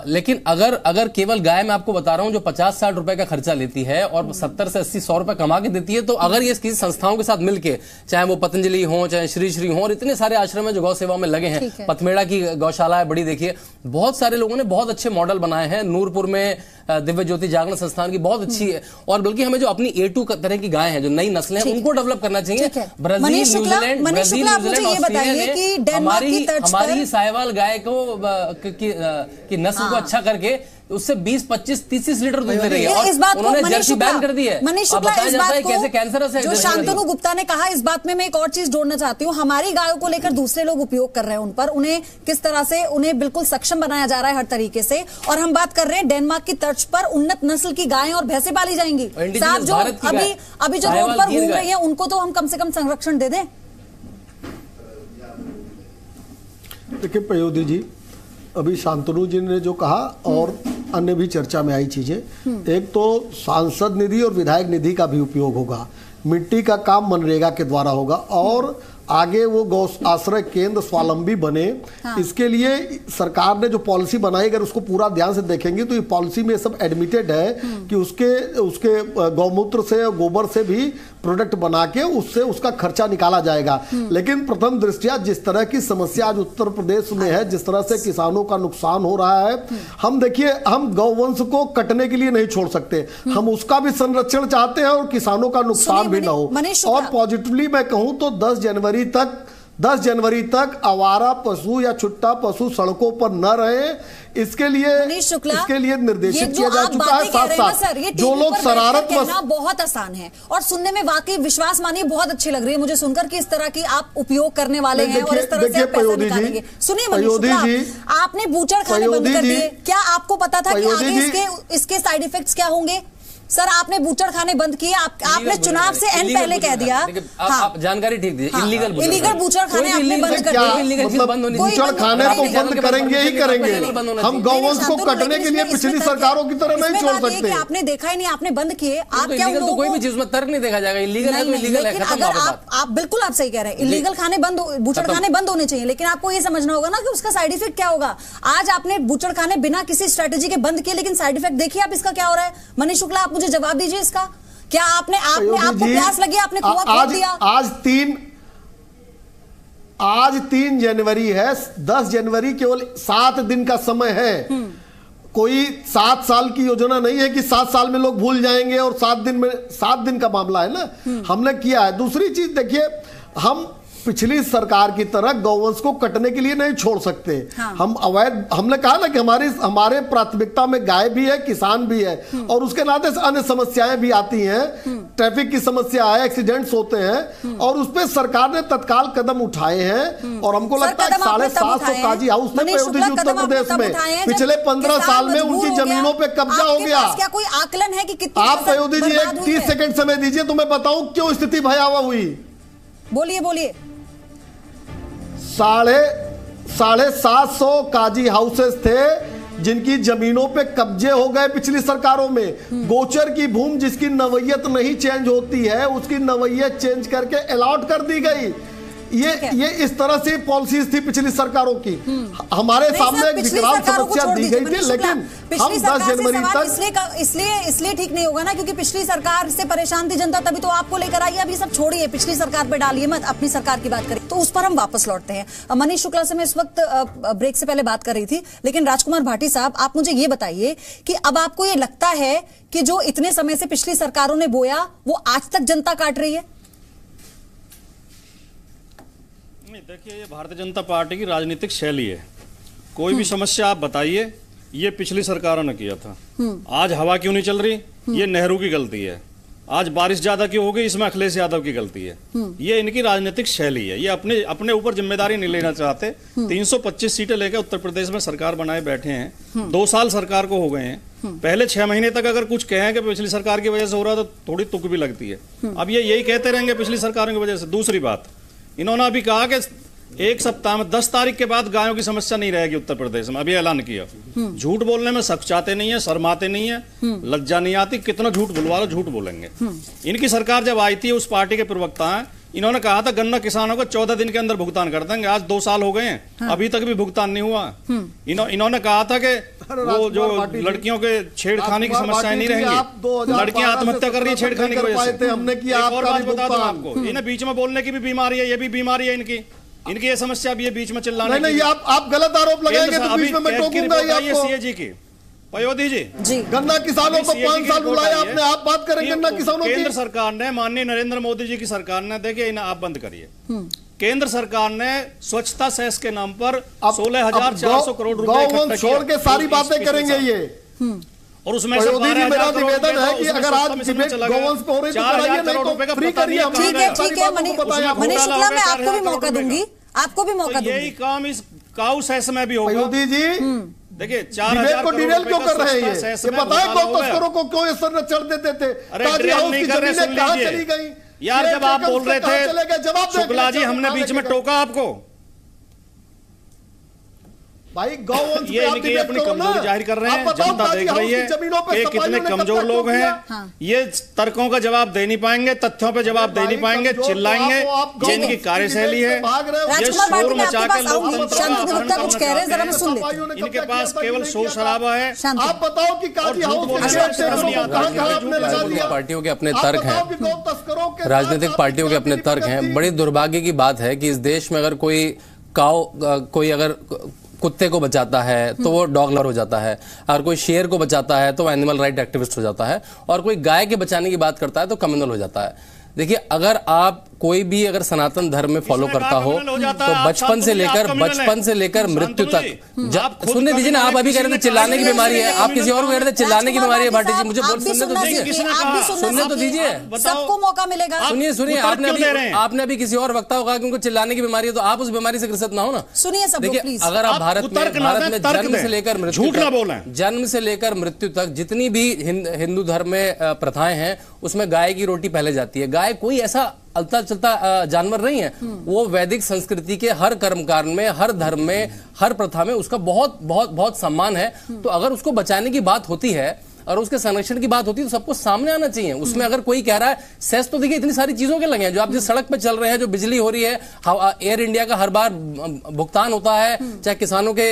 लेकिन अगर केवल गाय मैं आपको बता रहा हूं जो 50-60 रुपए का खर्चा लेती है और 70 से 80-100 रुपए कमा के देती है, तो अगर ये किसी संस्थाओं के साथ मिलके, चाहे वो पतंजलि हो, चाहे श्री हो, और इतने सारे आश्रम है जो गौ सेवा में लगे हैं, पथमेड़ा की गौशाला है बड़ी, देखिए बहुत सारे लोगों ने बहुत अच्छे मॉडल बनाए हैं। नूरपुर में दिव्य ज्योति जागरण संस्थान की बहुत अच्छी है, और बल्कि हमें जो अपनी A2 तरह की गाय हैं, जो नई नस्लें हैं, उनको डेवलप करना चाहिए। ब्राजील, न्यूजीलैंड, हमारी साहिवाल गाय की नस्ल को अच्छा करके उससे 20, 25, 30 लीटर दूध दे रही है, और उन्होंने जर्सी बैन कर दी है। मनीष शुक्ला, इस बात को जो शांतनु गुप्ता ने कहा, इस बात में मैं एक और चीज जोड़ना चाहती हूँ। हमारी गायों को लेकर दूसरे लोग उपयोग कर रहे हैं, उन पर उन्हें किस तरह से उन्हें बिल्कुल सक्षम बनाया जा रहा है हर तरीके से। और हम बात कर रहे हैं डेनमार्क की तर्ज पर उन्नत नस्ल की गायें और भैंसें पाली जाएंगी। साहब, जो अभी जो रोड पर घूम रही है उनको तो हम कम से कम संरक्षण दे दें। देखिए पयोधी जी, अभी शांतनु जी ने जो कहा और अन्य भी चर्चा में आई चीजें, एक तो सांसद निधि और विधायक निधि का भी उपयोग होगा, मिट्टी का काम मनरेगा के द्वारा होगा, और आगे वो गौ आश्रय केंद्र स्वावलंबी बने। इसके लिए सरकार ने जो पॉलिसी बनाई, अगर उसको पूरा ध्यान से देखेंगे तो ये पॉलिसी में सब एडमिटेड है कि उसके गौमूत्र से, गोबर से भी प्रोडक्ट बना के उससे उसका खर्चा निकाला जाएगा। लेकिन प्रथम दृष्टया जिस तरह की समस्या आज उत्तर प्रदेश में है, जिस तरह से किसानों का नुकसान हो रहा है, हम देखिए, हम गौवंश को कटने के लिए नहीं छोड़ सकते, हम उसका भी संरक्षण चाहते हैं और किसानों का नुकसान भी ना हो। और पॉजिटिवली मैं कहूं तो 10 जनवरी तक आवारा पशु या छुट्टा पशु सड़कों पर न रहे, इसके लिए निर्देशित किया जा चुका है। साथ साथ जो लोग शरारत बहुत आसान है और सुनने में वाकई विश्वास मानिए बहुत अच्छी लग रही है मुझे सुनकर कि इस तरह की आप उपयोग करने वाले हैं और इस तरह से आप पैसा निकालेंगे। सुनिए मनीष जी, आपने बूचड़ खाने बंद कर दिए, क्या आपको पता था कि आगे इसके साइड इफेक्ट्स क्या होंगे? सर, आपने बूचड़ खाने बंद किए, आपने चुनाव से एन पहले कह दिया। आप जानकारी ठीक दीजिए। इलीगल बूचड़ खाने आपने बंद कर दिया। बूचड़ खाने तो बंद करेंगे ही करेंगे, हम गौवंश को कटने के लिए पिछली सरकारों की तरह नहीं छोड़ सकते। आपने देखा ही नहीं, आपने बंद किए। आप क्या तो कोई भी चीज में तर्क नहीं देखा जाएगा, इलीगल है तो इलीगल है, खत्म बात। आप बिल्कुल आप सही कह रहे हैं, इलीगल खाने बंद, बूचड़ खाने बंद होने चाहिए, लेकिन आपको ये समझना होगा ना कि उसका साइड इफेक्ट क्या होगा। आज आपने बूचड़ खाने बिना किसी स्ट्रेटेजी के बंद किए, लेकिन साइड इफेक्ट देखिए आप इसका क्या हो रहा है। मनीष शुक्ला, आप मुझे जवाब दीजिए इसका। क्या आपको प्यास लगी, आपने कुआं खोद दिया? आज 3 जनवरी है, 10 जनवरी केवल 7 दिन का समय है। कोई 7 साल की योजना नहीं है कि 7 साल में लोग भूल जाएंगे और 7 दिन का मामला है ना, हमने किया है। दूसरी चीज देखिए, हम पिछली सरकार की तरह गौवंश को कटने के लिए नहीं छोड़ सकते। हम अवैध, हमने कहा ना कि हमारे प्राथमिकता में गाय भी है, किसान भी है, और उसके नाते अन्य समस्याएं भी आती हैं। ट्रैफिक की समस्या है, एक्सीडेंट्स होते हैं, और उस पर सरकार ने तत्काल कदम उठाए हैं। और हमको लगता है 750 काजी हाउस थे उत्तर प्रदेश में पिछले 15 साल में उनकी जमीनों पर कब्जा हो गया। क्या कोई आकलन है कि कितनी? आप पयोधी जी एक 30 सेकंड समय दीजिए तो मैं बताऊं क्यों स्थिति भयावह हुई। बोलिए। 750 काजी हाउसेस थे जिनकी जमीनों पे कब्जे हो गए पिछली सरकारों में। गोचर की भूमि जिसकी नवैयत नहीं चेंज होती है, उसकी नवैयत चेंज करके अलॉट कर दी गई। ये इस तरह से पॉलिसीज थी पिछली सरकारों की। हमारे सामने एक विकराल समस्या दी गई थी, लेकिन हम 10 जनवरी तक इसलिए ठीक नहीं होगा ना, क्योंकि पिछली सरकार से परेशान थी जनता, तभी तो आपको लेकर आई है। अभी सब छोड़िए, पिछली सरकार पे डालिए मत, अपनी सरकार की बात करिए। तो उस पर हम वापस लौटते हैं। मनीष शुक्ला से मैं इस वक्त ब्रेक से पहले बात कर रही थी, लेकिन राजकुमार भाटी साहब, आप मुझे ये बताइए कि अब आपको ये लगता है कि जो इतने समय से पिछली सरकारों ने बोया वो आज तक जनता काट रही है? नहीं, देखिए, ये भारतीय जनता पार्टी की राजनीतिक शैली है। कोई भी समस्या आप बताइए, ये पिछली सरकारों ने किया था। आज हवा क्यों नहीं चल रही, ये नेहरू की गलती है। आज बारिश ज्यादा क्यों हो गई, इसमें अखिलेश यादव की गलती है। ये इनकी राजनीतिक शैली है। ये अपने ऊपर जिम्मेदारी नहीं लेना चाहते। 325 सीटें लेकर उत्तर प्रदेश में सरकार बनाए बैठे हैं। 2 साल सरकार को हो गए हैं। पहले 6 महीने तक अगर कुछ कहें कि पिछली सरकार की वजह से हो रहा, तो थोड़ी तुक भी लगती है। अब ये यही कहते रहेंगे पिछली सरकारों की वजह से। दूसरी बात, इन्होंने अभी कहा कि 1 सप्ताह में 10 तारीख के बाद गायों की समस्या नहीं रहेगी उत्तर प्रदेश में। अभी ऐलान किया। झूठ बोलने में सख्चाते नहीं है, शर्माते नहीं है, लज्जा नहीं आती। कितना झूठ बुलवा लो, झूठ बोलेंगे। इनकी सरकार जब आई थी, उस पार्टी के प्रवक्ता हैं, इन्होंने कहा था गन्ना किसानों को 14 दिन के अंदर भुगतान कर देंगे। आज 2 साल हो गए हैं, अभी तक भी भुगतान नहीं हुआ। इन्होंने कहा था कि वो जो लड़कियों के छेड़खानी की समस्याएं नहीं रहेंगी। लड़कियां आत्महत्या कर रही है छेड़खानी की वजह से। हमने किया। एक और बात बता दूं आपको, इन्हें बीच में बोलने की भी बीमारी है। ये भी बीमारी है इनकी ये समस्या भी है, बीच में चिल्लाने की। नहीं, आप गलत आरोप लगाएंगे तो बीच में मैं टोकूंगा ही आपको। सीएजी की पयोधी जी, गन्ना किसानों को 5 साल बुलाया आपने, आप बात करें गन्ना किसानों की। केंद्र सरकार ने, माननीय नरेंद्र मोदी जी की सरकार ने, देखिए इन्हें आप बंद करिए। केंद्र सरकार ने स्वच्छता सेस के नाम पर 16,400 करोड़ रुपए छोड़ के सारी बातें करेंगे ये। और उसमें से मेरा निवेदन है कि अगर आज डिबेट गवर्नेंस पे हो रही है तो कराइए, नहीं तो फ्री करिए। ठीक है मनीष शुक्ला, मैं आपको भी मौका दूंगी, आपको भी मौका दूंगी। यही काम इस काऊ सेस में भी होगा। पयोधी जी, देखिए 4,000 को डिटेल क्यों कर रहे हैं? ये पता है गौ तस्करों को क्यों इस तरह चढ़ देते थे? ताजी हाउस की जमीनें कहां चली गई? यार, जब आप बोल रहे थे शुक्ला जी, हमने बीच में टोका आपको। भाई गौवंश ये इनकी अपनी कमजोरी जाहिर कर रहे हैं। जनता देख रही है कि कितने कमजोर लोग हैं। ये तर्कों का जवाब दे नहीं पाएंगे, तथ्यों पे जवाब दे नहीं पाएंगे, चिल्लाएंगे। ये इनकी कार्यशैली है। ये शोर मचा के कुछ कह रहे हैं, जरा मैं सुन लेती। इनके पास केवल शोर शराबा है। आप बताओ कि पार्टियों के अपने तर्क हैं, राजनीतिक पार्टियों के अपने तर्क हैं। बड़ी दुर्भाग्य की बात है कि इस देश में अगर कोई अगर कुत्ते को बचाता है तो वो डॉग लवर हो जाता है, अगर कोई शेर को बचाता है तो वो एनिमल राइट एक्टिविस्ट हो जाता है, और कोई गाय के बचाने की बात करता है तो कम्युनल हो जाता है। देखिए, अगर आप कोई भी अगर सनातन धर्म में फॉलो करता हो तो बचपन से लेकर मृत्यु तक। सुनने दीजिए ना, आप अभी कह रहे थे चिल्लाने की बीमारी है, आप किसी और को कह रहे थे चिल्लाने की बीमारी है। भाटी जी, मुझे सुनने तो दीजिए, सबको मौका मिलेगा। सुनिए, आपने अभी किसी और वक्ता होगा कि उनको चिल्लाने की बीमारी है, तो आप उस बीमारी से ग्रसित ना हो ना। सुनिए सब, देखिए, अगर आप भारत में जन्म से लेकर मृत्यु तक जितनी भी हिंदू धर्म में प्रथाएं हैं, उसमें गाय की रोटी पहले जाती है। गाय कोई ऐसा अलता चलता जानवर नहीं है। वो वैदिक संस्कृति के हर कर्मकांड में, हर धर्म में, हर प्रथा में उसका बहुत बहुत बहुत सम्मान है। तो अगर उसको बचाने की बात होती है और उसके संरक्षण की बात होती है तो सबको सामने आना चाहिए। उसमें अगर कोई कह रहा है सेस, तो देखिए इतनी सारी चीजों के लगे हैं। जो आप जिस सड़क पे चल रहे हैं, जो बिजली हो रही है, एयर इंडिया का हर बार भुगतान होता है, चाहे किसानों के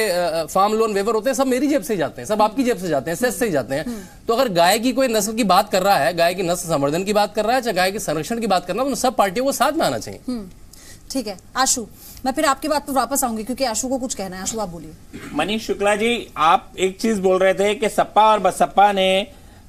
फार्म लोन वेवर होते हैं, सब मेरी जेब से ही जाते हैं, सब आपकी जेब से जाते हैं, सेस से ही जाते हैं। तो अगर गाय की कोई नस्ल की बात कर रहा है, गाय की नस्ल संवर्धन की बात कर रहा है, चाहे गाय के संरक्षण की बात कर रहा है, तो सब पार्टियों को साथ में आना चाहिए। ठीक है आशु, मैं फिर आपकी बात पर वापस आऊंगी क्योंकि आशु को कुछ कहना है। आशु, आप बोलिए। मनीष शुक्ला जी, आप एक चीज बोल रहे थे कि सपा और बसपा ने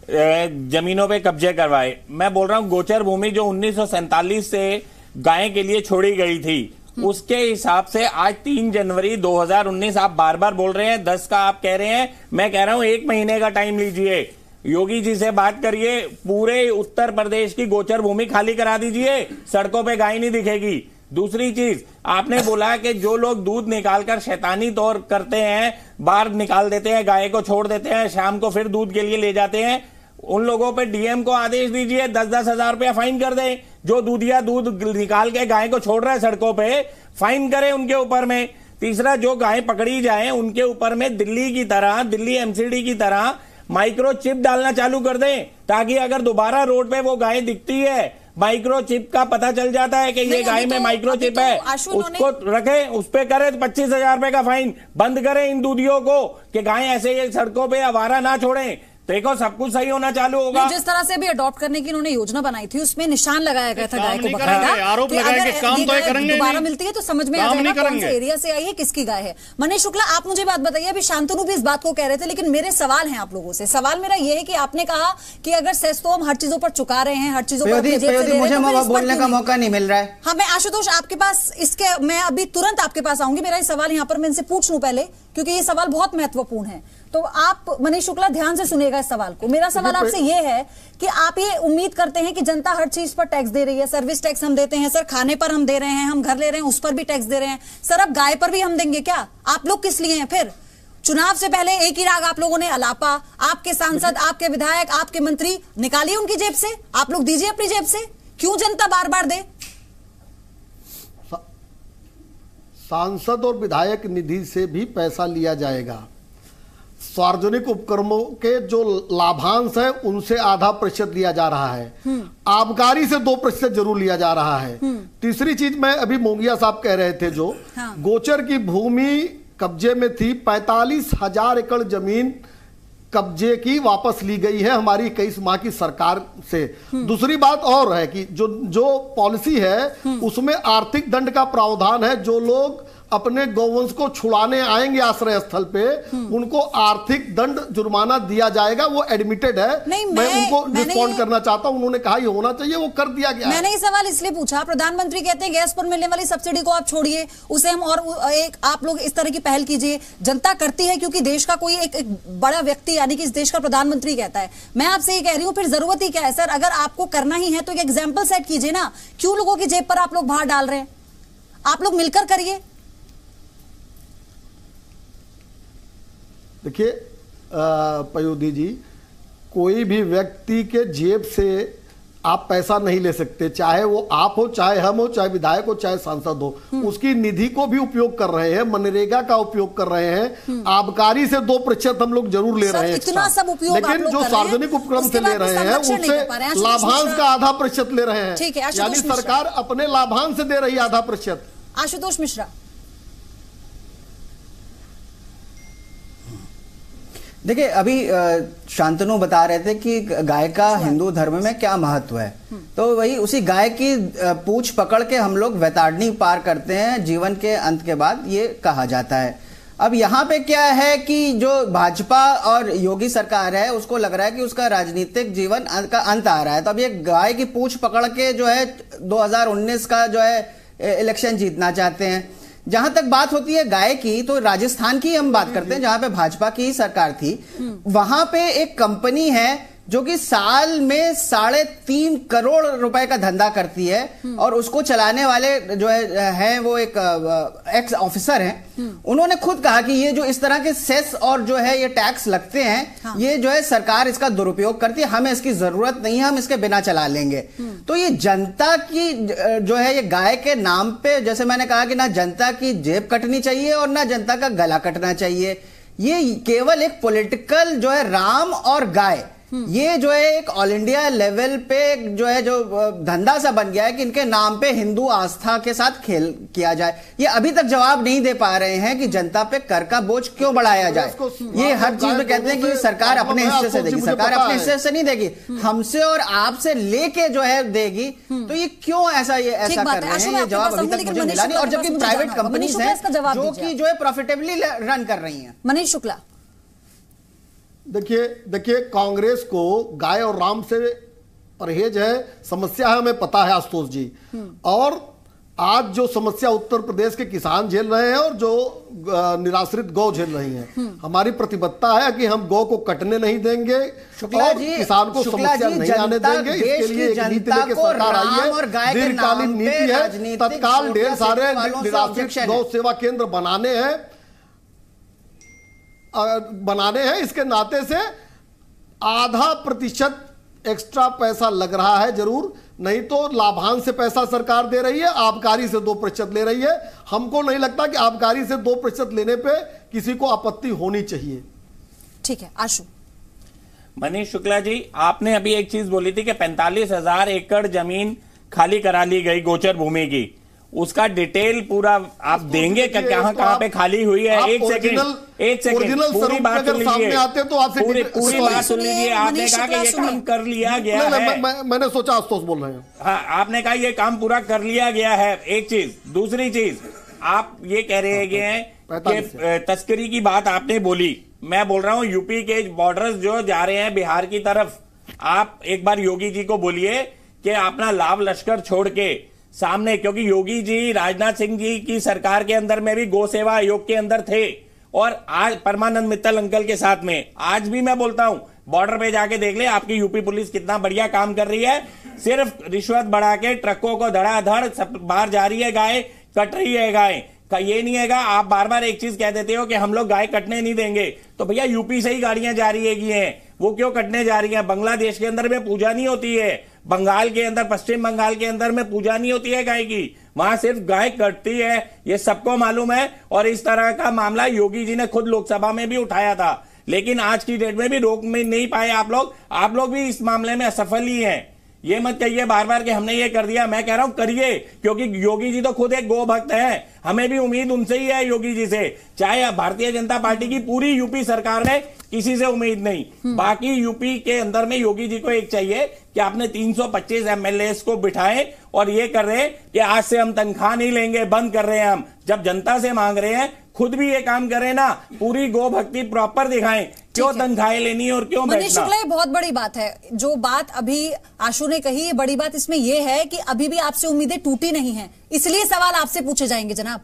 जमीनों पे कब्जे करवाए। मैं बोल रहा हूं गोचर भूमि जो 1947 से गाय के लिए छोड़ी गई थी, उसके हिसाब से आज 3 जनवरी 2019, आप बार बार बोल रहे हैं 10 का आप कह रहे हैं, मैं कह रहा हूं 1 महीने का टाइम लीजिए, योगी जी से बात करिए, पूरे उत्तर प्रदेश की गोचर भूमि खाली करा दीजिए, सड़कों पे गाय नहीं दिखेगी। दूसरी चीज, आपने बोला कि जो लोग दूध निकालकर शैतानी तौर करते हैं, बाहर निकाल देते हैं, गाय को छोड़ देते हैं, शाम को फिर दूध के लिए ले जाते हैं, उन लोगों पे डीएम को आदेश दीजिए 10-10 हजार रुपया फाइन कर दें। जो दूधिया दूध निकाल के गाय को छोड़ रहा है सड़कों पे, फाइन करें उनके ऊपर में। तीसरा, जो गाय पकड़ी जाए उनके ऊपर में दिल्ली एमसीडी की तरह माइक्रो चिप डालना चालू कर दें, ताकि अगर दोबारा रोड पे वो गाय दिखती है, माइक्रोचिप का पता चल जाता है कि ये गाय में माइक्रोचिप है, उसको रखे, उस पे करे 25,000 रुपए का फाइन, बंद करें इन दूधियों को कि गाय ऐसे ही सड़कों पे आवारा ना छोड़ें। देखो सब कुछ सही होना चालू होगा। जिस तरह से भी अडॉप्ट करने की इन्होंने योजना बनाई थी उसमें निशान लगाया गया था गाय को पकड़ेगा, आरोप लगाया कि काम तो करेंगे, दोबारा मिलती है तो समझ में आ जाएगा कौन से एरिया से आई है, किसकी गाय है। मनीष शुक्ला, आप मुझे बात बताइए, अभी शांतनु भी इस बात को कह रहे थे, लेकिन मेरे सवाल हैं आप लोगों से। सवाल मेरा ये है कि आपने कहा कि अगर सेस तो हम हर चीजों पर चुका रहे हैं, हर चीजों पर मुझे बोलने का मौका नहीं मिल रहा है। हाँ, मैं आशुतोष आपके पास इसके मैं अभी तुरंत आपके पास आऊंगी। मेरा ये सवाल यहाँ पर मैं इनसे पूछ लूं पहले, क्योंकि ये सवाल बहुत महत्वपूर्ण है। तो आप मनीष शुक्ला ध्यान से सुनिएगा इस सवाल को। मेरा सवाल आपसे ये है कि आप ये उम्मीद करते हैं कि जनता हर चीज पर टैक्स दे रही है, सर्विस टैक्स हम देते हैं सर, खाने पर हम दे रहे हैं, हम घर ले रहे हैं उस पर भी टैक्स दे रहे हैं सर, अब गाय पर भी हम देंगे क्या? आप लोग किस लिए हैं फिर? चुनाव से पहले एक ही राग आप लोगों ने अलापा, आपके सांसद, आपके विधायक, आपके मंत्री निकालिए उनकी जेब से, आप लोग दीजिए अपनी जेब से, क्यों जनता बार बार दे? सांसद और विधायक निधि से भी पैसा लिया जाएगा। सार्वजनिक उपक्रमों के जो लाभांश है उनसे आधा प्रतिशत लिया जा रहा है, आबकारी से 2% जरूर लिया जा रहा है। तीसरी चीज, मैं अभी मोंगिया साहब कह रहे थे, जो गोचर की भूमि कब्जे में थी, 45,000 एकड़ जमीन कब्जे की वापस ली गई है हमारी 21 माह की सरकार से। दूसरी बात और है कि जो पॉलिसी है उसमें आर्थिक दंड का प्रावधान है। जो लोग अपने गौवंश को छुड़ाने आएंगे आश्रय स्थल पे, उनको आर्थिक दंड जुर्माना दिया जाएगा। वो एडमिटेड है, मैं उनको रिस्पॉन्ड करना चाहता हूं। उन्होंने कहा ये होना चाहिए, वो कर दिया गया। मैंने ये सवाल इसलिए पूछा, प्रधानमंत्री कहते हैं गैस पर मिलने वाली सब्सिडी को आप छोड़िए, उसे हम और एक आप लोग इस तरह की पहल कीजिए। जनता करती है क्योंकि देश का कोई एक बड़ा व्यक्ति यानी कि इस देश का प्रधानमंत्री कहता है। मैं आपसे ये कह रही हूँ, फिर जरूरत ही क्या है सर? अगर आपको करना ही है तो एक एग्जाम्पल सेट कीजिए ना, क्यों लोगों की जेब पर आप लोग भार डाल रहे हैं? आप लोग मिलकर करिए। देखिए पयोधी जी, कोई भी व्यक्ति के जेब से आप पैसा नहीं ले सकते, चाहे वो आप हो, चाहे हम हो, चाहे विधायक हो, चाहे सांसद हो। उसकी निधि को भी उपयोग कर रहे हैं, मनरेगा का उपयोग कर रहे हैं, आबकारी से 2% हम लोग जरूर ले रहे हैं, इतना सब उपयोग लेकिन जो सार्वजनिक उपक्रम से ले रहे हैं उससे लाभांश का आधा प्रतिशत ले रहे हैं, यानी सरकार अपने लाभांश से दे रही है आधा प्रतिशत। आशुतोष मिश्रा, देखिए अभी शांतनु बता रहे थे कि गाय का हिंदू धर्म में क्या महत्व है, तो वही उसी गाय की पूंछ पकड़ के हम लोग वैताड़नी पार करते हैं जीवन के अंत के बाद, ये कहा जाता है। अब यहाँ पे क्या है कि जो भाजपा और योगी सरकार है उसको लग रहा है कि उसका राजनीतिक जीवन का अंत आ रहा है, तो अब ये गाय की पूंछ पकड़ के जो है 2019 का जो है इलेक्शन जीतना चाहते हैं। जहां तक बात होती है गाय की, तो राजस्थान की हम बात करते हैं जहां पे भाजपा की सरकार थी। वहां पे एक कंपनी है जो कि साल में 3.5 करोड़ रुपए का धंधा करती है और उसको चलाने वाले जो है वो एक एक्स ऑफिसर हैं। उन्होंने खुद कहा कि ये जो इस तरह के सेस और जो है ये टैक्स लगते हैं, ये जो है सरकार इसका दुरुपयोग करती है, हमें इसकी जरूरत नहीं है, हम इसके बिना चला लेंगे। तो ये जनता की जो है ये गाय के नाम पे, जैसे मैंने कहा कि ना जनता की जेब कटनी चाहिए और ना जनता का गला कटना चाहिए। ये केवल एक पॉलिटिकल जो है राम और गाय, ये जो है एक ऑल इंडिया लेवल पे जो है जो धंधा सा बन गया है कि इनके नाम पे हिंदू आस्था के साथ खेल किया जाए। ये अभी तक जवाब नहीं दे पा रहे हैं कि जनता पे कर का बोझ क्यों बढ़ाया जाए। ये हर चीज में कहते हैं कि सरकार अपने हिस्से से देगी, सरकार अपने हिस्से से नहीं देगी, हमसे और आपसे लेके जो है देगी। तो ये क्यों ऐसा कर रहे हैं, ये जवाब अभी तक मुझे मिला नहीं। और जबकि प्राइवेट कंपनीज हैं जो कि जो है प्रॉफिटेबली रन कर रही हैं। मनीष शुक्ला, देखिए कांग्रेस को गाय और राम से परहेज है, समस्या है, हमें पता है आशुतोष जी। और आज जो समस्या उत्तर प्रदेश के किसान झेल रहे हैं और जो निराश्रित गौ झेल रही हैं, हमारी प्रतिबद्धता है कि हम गौ को कटने नहीं देंगे और किसान को समस्या नहीं आने देंगे। इसके लिए एक नीति लेके सरकार आई है, दीर्घकालीन नीति है। तत्काल ढेर सारे निराश्रित गौ सेवा केंद्र बनाने हैं। इसके नाते से आधा प्रतिशत एक्स्ट्रा पैसा लग रहा है जरूर, नहीं तो लाभांश से पैसा सरकार दे रही है, आबकारी से 2% ले रही है। हमको नहीं लगता कि आबकारी से 2% लेने पे किसी को आपत्ति होनी चाहिए। ठीक है, आशु। मनीष शुक्ला जी, आपने अभी एक चीज बोली थी कि 45,000 एकड़ जमीन खाली करा ली गई गोचर भूमि की, उसका डिटेल पूरा आप देंगे कहाँ पे खाली हुई है? एक सेकंड पूरी बात सुन लीजिए, पूरी बात सुन लीजिए। आपने कहा कि ये काम कर लिया गया है, मैंने सोचा आशुतोष बोल रहे हैं। हाँ, आपने कहा ये काम पूरा कर लिया गया है, एक चीज। दूसरी चीज, आप ये कह रहे हैं कि तस्करी की बात आपने बोली, मैं बोल रहा हूं यूपी के बॉर्डर्स जो जा रहे हैं बिहार की तरफ, आप एक बार योगी जी को बोलिए कि अपना लाभ लश्कर छोड़ के सामने, क्योंकि योगी जी राजनाथ सिंह जी की सरकार के अंदर में भी गौ सेवा आयोग के अंदर थे, और आज परमानंद मित्तल अंकल के साथ में, आज भी मैं बोलता हूं बॉर्डर पे जाके देख ले आपकी यूपी पुलिस कितना बढ़िया काम कर रही है। सिर्फ रिश्वत बढ़ा के ट्रकों को धड़ाधड़ सब बाहर जा रही है, गाय कट रही है गाय का, ये नहीं हैगा। आप बार बार एक चीज कह देते हो कि हम लोग गाय कटने नहीं देंगे, तो भैया यूपी से ही गाड़ियां जा रही है, वो क्यों कटने जा रही है? बांग्लादेश के अंदर में पूजा नहीं होती है, बंगाल के अंदर, पश्चिम बंगाल के अंदर में पूजा नहीं होती है गाय की, वहां सिर्फ गाय कटती है, ये सबको मालूम है। और इस तरह का मामला योगी जी ने खुद लोकसभा में भी उठाया था, लेकिन आज की डेट में भी रोक में नहीं पाए आप लोग भी इस मामले में असफल ही हैं। ये मत कहिए बार बार कि हमने ये कर दिया, मैं कह रहा हूं करिए, क्योंकि योगी जी तो खुद एक गो भक्त हैं, हमें भी उम्मीद उनसे ही है, योगी जी से। चाहे भारतीय जनता पार्टी की पूरी यूपी सरकार में किसी से उम्मीद नहीं, बाकी यूपी के अंदर में योगी जी को एक चाहिए कि आपने 325 एमएलए को बिठाएं और ये कर रहे हैं कि आज से हम तनख्वाह नहीं लेंगे, बंद कर रहे हैं हम। जब जनता से मांग रहे हैं, खुद भी ये काम करें ना, पूरी गो भक्ति प्रॉपर दिखाएं, क्यों तनख्वाहें लेनी है और क्यों मनीष शुक्ला, ये बहुत बड़ी बात है जो बात अभी आशु ने कही। ये बड़ी बात इसमें यह है कि अभी भी आपसे उम्मीदें टूटी नहीं हैं, इसलिए सवाल आपसे पूछे जाएंगे जनाब।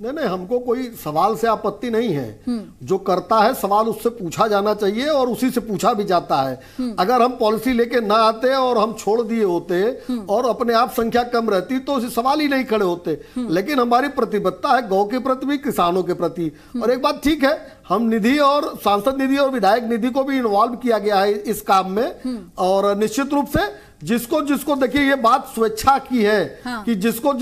नहीं, हमको कोई सवाल से आपत्ति नहीं है, जो करता है सवाल उससे पूछा जाना चाहिए और उसी से पूछा भी जाता है। अगर हम पॉलिसी लेके ना आते और हम छोड़ दिए होते और अपने आप संख्या कम रहती तो सवाल ही नहीं खड़े होते। लेकिन हमारी प्रतिबद्धता है गौ के प्रति भी, किसानों के प्रति। और एक बात ठीक है, हम निधि और सांसद निधि और विधायक निधि को भी इन्वॉल्व किया गया है इस काम में, और निश्चित रूप से जिसको देखिए ये बात स्वेच्छा की है, हाँ। कि जिसको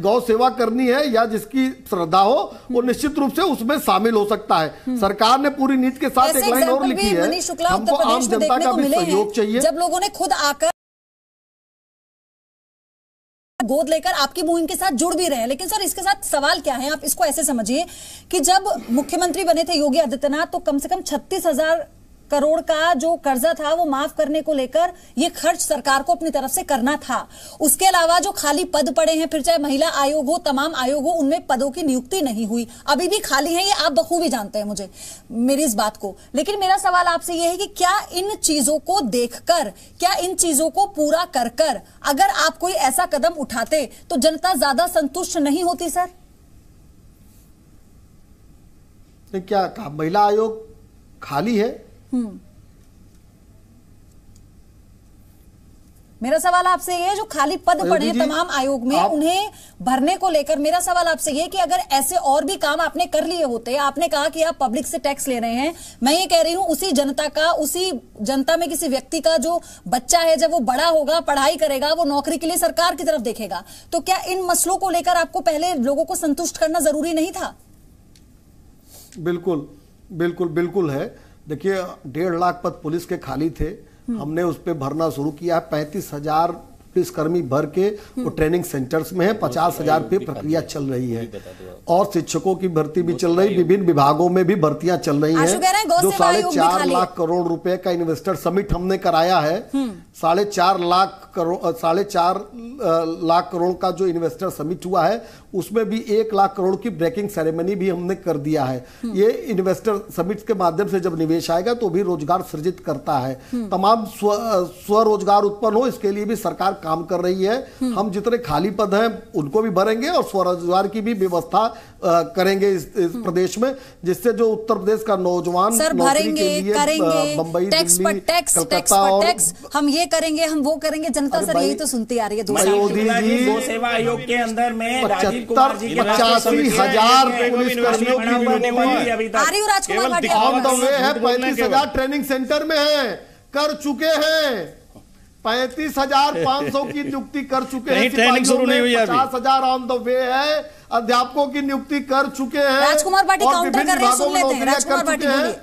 गौ सेवा करनी है या जिसकी श्रद्धा हो वो निश्चित रूप से उसमें शामिल हो सकता है। सरकार ने पूरी नीति के साथ एक लाइन और लिखी है, हमको आम जनता का भी सहयोग चाहिए। जब लोगों ने खुद आकर गोद लेकर आपकी मुहिम के साथ जुड़ भी रहे हैं, लेकिन सर इसके साथ सवाल क्या है, आप इसको ऐसे समझिए कि जब मुख्यमंत्री बने थे योगी आदित्यनाथ तो कम से कम 36,000 करोड़ का जो कर्जा था वो माफ करने को लेकर ये खर्च सरकार को अपनी तरफ से करना था। उसके अलावा जो खाली पद पड़े हैं, फिर चाहे महिला आयोग हो, तमाम आयोग हो, उनमें पदों की नियुक्ति नहीं हुई, अभी भी खाली है, ये आप बखूबी जानते हैं मुझे मेरी इस बात को। लेकिन मेरा सवाल आपसे ये है कि क्या इन चीजों को देखकर, क्या इन चीजों को पूरा कर कर अगर आप कोई ऐसा कदम उठाते तो जनता ज्यादा संतुष्ट नहीं होती? सर क्या महिला आयोग खाली है? मेरा सवाल आपसे ये है, जो खाली पद पड़े हैं तमाम आयोग में, उन्हें भरने को लेकर मेरा सवाल आपसे ये कि अगर ऐसे और भी काम आपने कर लिए होते, आपने कहा कि आप पब्लिक से टैक्स ले रहे हैं, मैं ये कह रही हूं उसी जनता का, उसी जनता में किसी व्यक्ति का जो बच्चा है जब वो बड़ा होगा, पढ़ाई करेगा, वो नौकरी के लिए सरकार की तरफ देखेगा, तो क्या इन मसलों को लेकर आपको पहले लोगों को संतुष्ट करना जरूरी नहीं था? बिल्कुल बिल्कुल बिल्कुल है। देखिए 1.5 लाख पद पुलिस के खाली थे, हमने उस पे भरना शुरू किया। 35,000 पुलिसकर्मी भर के वो ट्रेनिंग सेंटर्स में है, 50,000 पे प्रक्रिया चल रही है, और शिक्षकों की भर्ती भी चल रही, विभिन्न विभागों में भी भर्तियां चल रही हैं। जो 4.5 लाख करोड़ रुपए का इन्वेस्टर समिट हमने कराया है, 4.5 लाख करोड़ का जो इन्वेस्टर समिट हुआ है उसमें भी 1 लाख करोड़ की ब्रेकिंग सेरेमनी भी हमने कर दिया है। ये इन्वेस्टर समिट के माध्यम से जब निवेश आएगा तो भी रोजगार सृजित करता है, तमाम स्वरोजगार उत्पन्न हो, इसके लिए भी सरकार काम कर रही है। हम जितने खाली पद हैं उनको भी भरेंगे और स्वरोजगार की भी व्यवस्था करेंगे इस प्रदेश में, जिससे जो उत्तर प्रदेश का नौजवान नौकरी के लिए बंबई, दिल्ली, कलकत्ता और हम ये करेंगे, हम वो करेंगे, जनता सर यही तो सुनती आ रही है। गौ सेवा आयोग के अंदर में 85,000 पुलिसकर्मियों की राजकुमार भाटिया ऑन द वे है, 35,000 ट्रेनिंग सेंटर में है, कर चुके हैं, 35,500 की नियुक्ति कर चुके हैं, ट्रेनिंग शुरू नहीं हुई है, 50,000 ऑन द वे है, अध्यापकों की नियुक्ति कर चुके हैं। राजकुमार भाटी काउंटर कर रहे हैं, सुन लेते हैं राजकुमार भाटी बोलिए।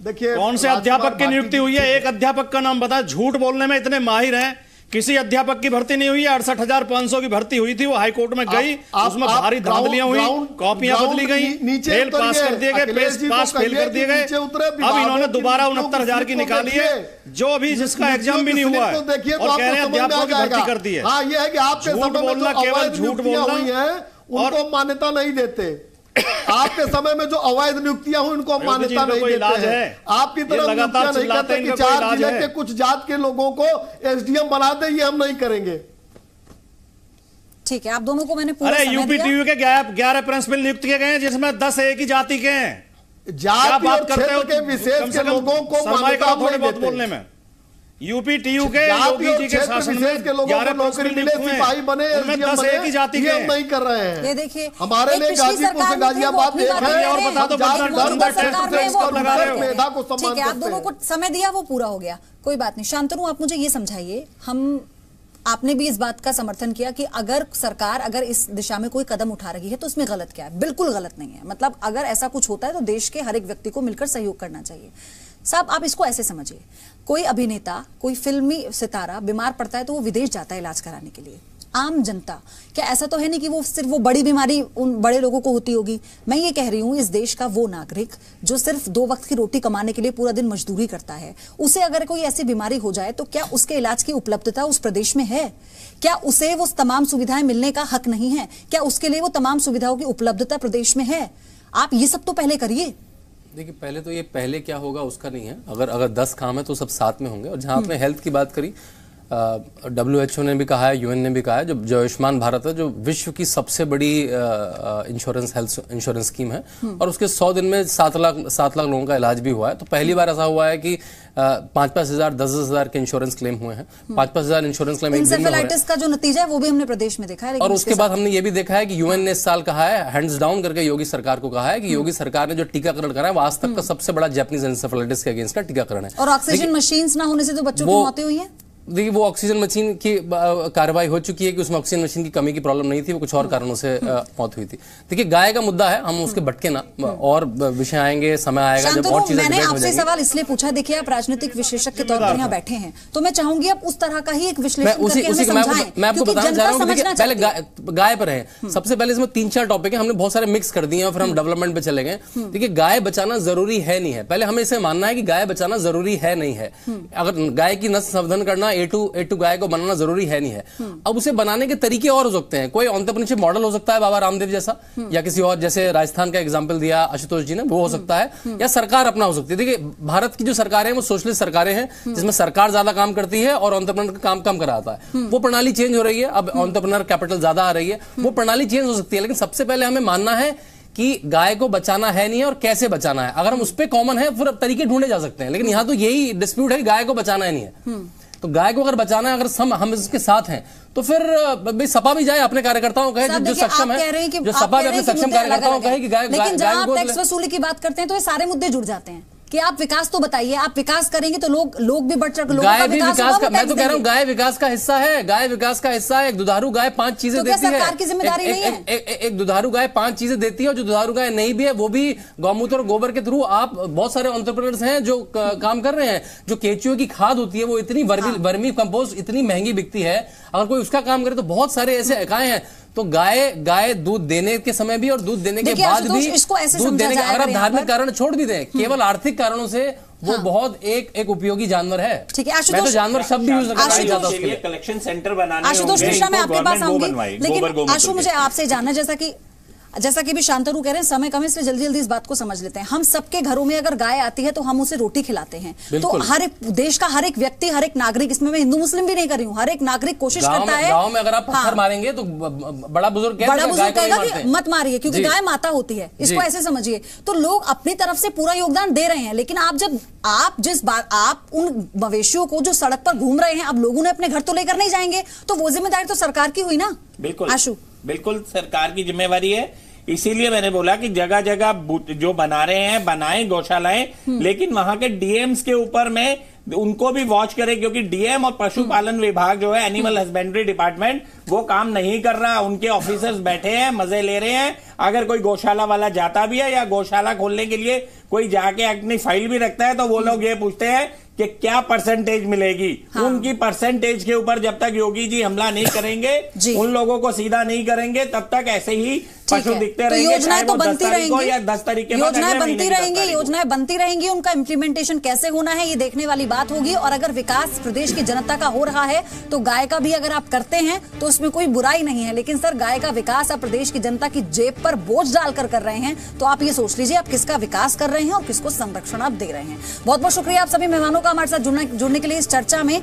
देखिए, कौन से अध्यापक की नियुक्ति हुई है? एक अध्यापक का नाम बता। झूठ बोलने में इतने माहिर हैं। किसी अध्यापक की भर्ती नहीं हुई है। 68,500 की भर्ती हुई थी, वो हाईकोर्ट में गई, उसमें भारी धांधलियां हुई, कॉपियां बदली गई, फेल पास कर दिए गए, पास फेल कर दिए गए। अब इन्होंने दोबारा 69,000 की निकाली है, जो अभी जिसका एग्जाम भी नहीं हुआ है, और कह रहे हैं अध्यापकों की भर्ती कर दी है। हाँ, ये है कि आपके झूठ बोलना, केवल झूठ बोलना, उनको मान्यता नहीं देते। आपके समय में जो अवैध नियुक्तियां हुई उनको मान्यता नहीं देते हैं। आपकी तरफ नियुक्तियां नहीं करते कि 4 जिले के कुछ जात के लोगों को एसडीएम बना दे, ये हम नहीं करेंगे। ठीक है, आप दोनों को मैंने पूरा अरे यूपीटीयू के 11 प्रिंसिपल नियुक्त किए गए हैं, जिसमें 10 एक ही जाति के हैं। जाति और क्षेत्र के विशेष के लोगों को मान्यता थोड़े बहुत बोलने में। यूपीटीयू के योगी जी के शासन में 11 नौकरी मिले, सिपाही बने, एसडीएम बने, एक ही जाति के हम नहीं कर रहे हैं। ये देखिए, हमारे लिए गाजीपुर से गाजियाबाद एक है, और बता दो मेधा को सम्मान। ठीक है, आप दोनों को समय दिया, वो पूरा हो गया, कोई बात नहीं। शांतनु, आप मुझे ये समझाइए, आपने भी इस बात का समर्थन किया कि अगर सरकार अगर इस दिशा में कोई कदम उठा रही है तो उसमें गलत क्या है? बिल्कुल गलत नहीं है। मतलब अगर ऐसा कुछ होता है तो देश के हर एक व्यक्ति को मिलकर सहयोग करना चाहिए। साहब, आप इसको ऐसे समझिए, कोई अभिनेता, कोई फिल्मी सितारा बीमार पड़ता है तो वो विदेश जाता है इलाज कराने के लिए। आम जनता, क्या ऐसा तो है नहीं कि वो सिर्फ वो बड़ी बीमारी उन बड़े लोगों को होती होगी? मैं ये कह रही हूँ, इस देश का वो नागरिक जो सिर्फ 2 वक्त की रोटी कमाने के लिए पूरा दिन मजदूरी करता है, उसे अगर कोई ऐसी बीमारी हो जाए तो क्या उसके इलाज की उपलब्धता उस प्रदेश में है? क्या उसे वो तमाम सुविधाएं मिलने का हक नहीं है? क्या उसके लिए वो तमाम सुविधाओं की उपलब्धता प्रदेश में है? आप ये सब तो पहले करिए। देखिए, पहले तो ये पहले क्या होगा उसका नहीं है। अगर 10 काम है तो सब साथ में होंगे। और जहां आपने हेल्थ की बात करी, WHO ने भी कहा है, UN ने भी कहा है, जो आयुष्मान भारत है, जो विश्व की सबसे बड़ी इंश्योरेंस, हेल्थ इंश्योरेंस स्कीम है, और उसके 100 दिन में 7 लाख लोगों का इलाज भी हुआ है। तो पहली बार ऐसा हुआ है कि 5-5 हजार, 10-10 हजार के इंश्योरेंस क्लेम हुए हैं। 5-5 हजार इंश्योरेंस क्लेम एक दिन में हुए हैं। का जो नतीजा है वो भी हमने प्रदेश में देखा है। और उसके बाद हमने ये भी देखा है कि UN ने इस साल कहा है, हैंड्स डाउन करके योगी सरकार को कहा है कि योगी सरकार ने जो टीकाकरण करा है वो आज तक का सबसे बड़ा जापानीज एन्सेफेलाइटिस के अगेंस्ट का टीकाकरण है। और ऑक्सीजन मशीन ना होने से तो बच्चों की मौतें हुई हैं। देखिए, वो ऑक्सीजन मशीन की कार्रवाई हो चुकी है कि उसमें ऑक्सीजन मशीन की कमी की प्रॉब्लम नहीं थी, वो कुछ और कारणों से मौत हुई थी। देखिए, गाय का मुद्दा है, हम उसके भटके ना, और विषय आएंगे, समय आएगा जब और चीजें मैंने आपसे सवाल इसलिए पूछा, देखिए आप राजनीतिक विशेषज्ञ के तौर पर यहाँ बैठे हैं, तो मैं चाहूंगी आप उस तरह का ही एक विश्लेषण करके हमें समझाएं। मैं आपको बताना चाह रहा हूँ, पहले गाय पर है। सबसे पहले इसमें 3-4 टॉपिक है, हमने बहुत सारे मिक्स कर दिए और फिर हम डेवलपमेंट पे चले गए। देखिए, गाय बचाना जरूरी है नहीं है, पहले हमें इसे मानना है कि गाय बचाना जरूरी है नहीं है। अगर गाय की नस्ल संवर्धन करना, A2 गाय को बनाना जरूरी है नहीं है। अब उसे बनाने के तरीके और हो सकते हैं। कोई एंटरप्रेन्योरशिप मॉडल हो सकता है बाबा रामदेव जैसा, या किसी और, जैसे राजस्थान का एग्जांपल दिया आशुतोष जी ने, वो हो सकता है, या सरकार अपना हो सकती है। देखिए, भारत की जो सरकारें हैं वो सोशलिस्ट सरकारें हैं, जिसमें सरकार ज्यादा काम करती है और एंटरप्रेन्योर का काम कम कराता है। वो प्रणाली चेंज हो रही है, अब एंटरप्रेन्योर कैपिटल ज्यादा आ रही है, वो प्रणाली चेंज हो सकती है। लेकिन सबसे पहले हमें मानना है कि गाय को बचाना है नहीं है और कैसे बचाना है। अगर हम उस पर कॉमन है फिर तरीके ढूंढे जा सकते हैं, लेकिन यहाँ तो यही डिस्प्यूट है कि गाय को बचाना है नहीं है। तो गाय को अगर बचाना है, अगर हम इसके साथ हैं, तो फिर सपा भी जाए, अपने कार्यकर्ताओं कहे जो सक्षम है, जो सपा भी अपने सक्षम कार्यकर्ताओं कहे कि गाय को टैक्स वसूली की बात करते हैं तो ये सारे मुद्दे जुड़ जाते हैं कि आप विकास तो बताइए, आप विकास करेंगे तो लोग भी बढ़ चढ़, गाय भी विकास का, मैं तो कह रहा हूँ गाय विकास का हिस्सा है। गाय विकास का हिस्सा है। एक दुधारू गाय 5 चीजें देती है। सरकार की जिम्मेदारी नहीं है? एक दुधारू गाय 5 चीजें देती है, और जो दुधारू गाय नहीं भी है वो भी गौमूत्र और गोबर के थ्रू, आप बहुत सारे एंटरप्रेन्योर्स हैं जो काम कर रहे हैं। जो केचुए की खाद होती है वो इतनी वर्मी कंपोस्ट इतनी महंगी बिकती है, अगर कोई उसका काम करे तो बहुत सारे ऐसे इकाई हैं। तो गाय दूध देने के समय भी और दूध देने के बाद भी दूध देने के, अगर आप धार्मिक कारण छोड़ भी दें, केवल आर्थिक कारणों से वो बहुत एक उपयोगी जानवर है। ठीक है, मैं तो जानवर शब्द भी यूज करना चाहता हूं। कलेक्शन सेंटर बनाने आशुतोष मिश्रा, मैं आपके पास आऊंगी, लेकिन आशु मुझे आपसे जानना, जैसा कि भी शांतनु कह रहे हैं, समय कम है इसलिए जल्दी जल्दी इस बात को समझ लेते हैं। हम सबके घरों में अगर गाय आती है तो हम उसे रोटी खिलाते हैं। तो हर एक देश का हर एक व्यक्ति, हर एक नागरिक, इसमें मैं हिंदू मुस्लिम भी नहीं कर रही हूँ, हर एक नागरिक कोशिश करता है। गांव में अगर आप पत्थर मारेंगे तो बड़ा बुजुर्ग कहेगा कि मत मारिए, क्योंकि गाय माता होती है, इसको ऐसे समझिए। तो लोग अपनी तरफ से पूरा योगदान दे रहे हैं, लेकिन आप उन मवेशियों को जो सड़क पर घूम रहे हैं, अब लोगों ने अपने घर तो लेकर नहीं जाएंगे, तो वो जिम्मेदारी तो सरकार की हुई ना। बिल्कुल आशु, बिल्कुल सरकार की जिम्मेवारी है। इसीलिए मैंने बोला कि जगह जगह जो बना रहे हैं बनाएं गौशालाएं, लेकिन वहां के डीएम्स के ऊपर में उनको भी वॉच करें, क्योंकि डीएम और पशुपालन विभाग जो है, एनिमल हस्बेंड्री डिपार्टमेंट, वो काम नहीं कर रहा। उनके ऑफिसर्स बैठे हैं, मजे ले रहे हैं। अगर कोई गौशाला वाला जाता भी है या गौशाला खोलने के लिए कोई जाके अपनी फाइल भी रखता है, तो वो लोग ये पूछते हैं कि क्या परसेंटेज मिलेगी। हाँ। उनकी परसेंटेज के ऊपर जब तक योगी जी हमला नहीं करेंगे, उन लोगों को सीधा नहीं करेंगे, तब तक ऐसे ही पशु दिखते रहेंगे। योजनाएं तो बनती रहेंगी या 10 तारीख के बाद योजनाएं बनती रहेंगी, उनका इम्प्लीमेंटेशन कैसे होना है ये देखने वाली बात होगी। और अगर विकास प्रदेश की जनता का हो रहा है तो गाय का भी अगर आप करते हैं तो उसमें कोई बुराई नहीं है। लेकिन सर, गाय का विकास आप प्रदेश की जनता की जेब पर बोझ डालकर कर रहे हैं, तो आप ये सोच लीजिए आप किसका विकास कर रहे हैं और किसको संरक्षण आप दे रहे हैं। बहुत बहुत शुक्रिया आप सभी मेहमानों का हमारे साथ जुड़ने के लिए इस चर्चा में।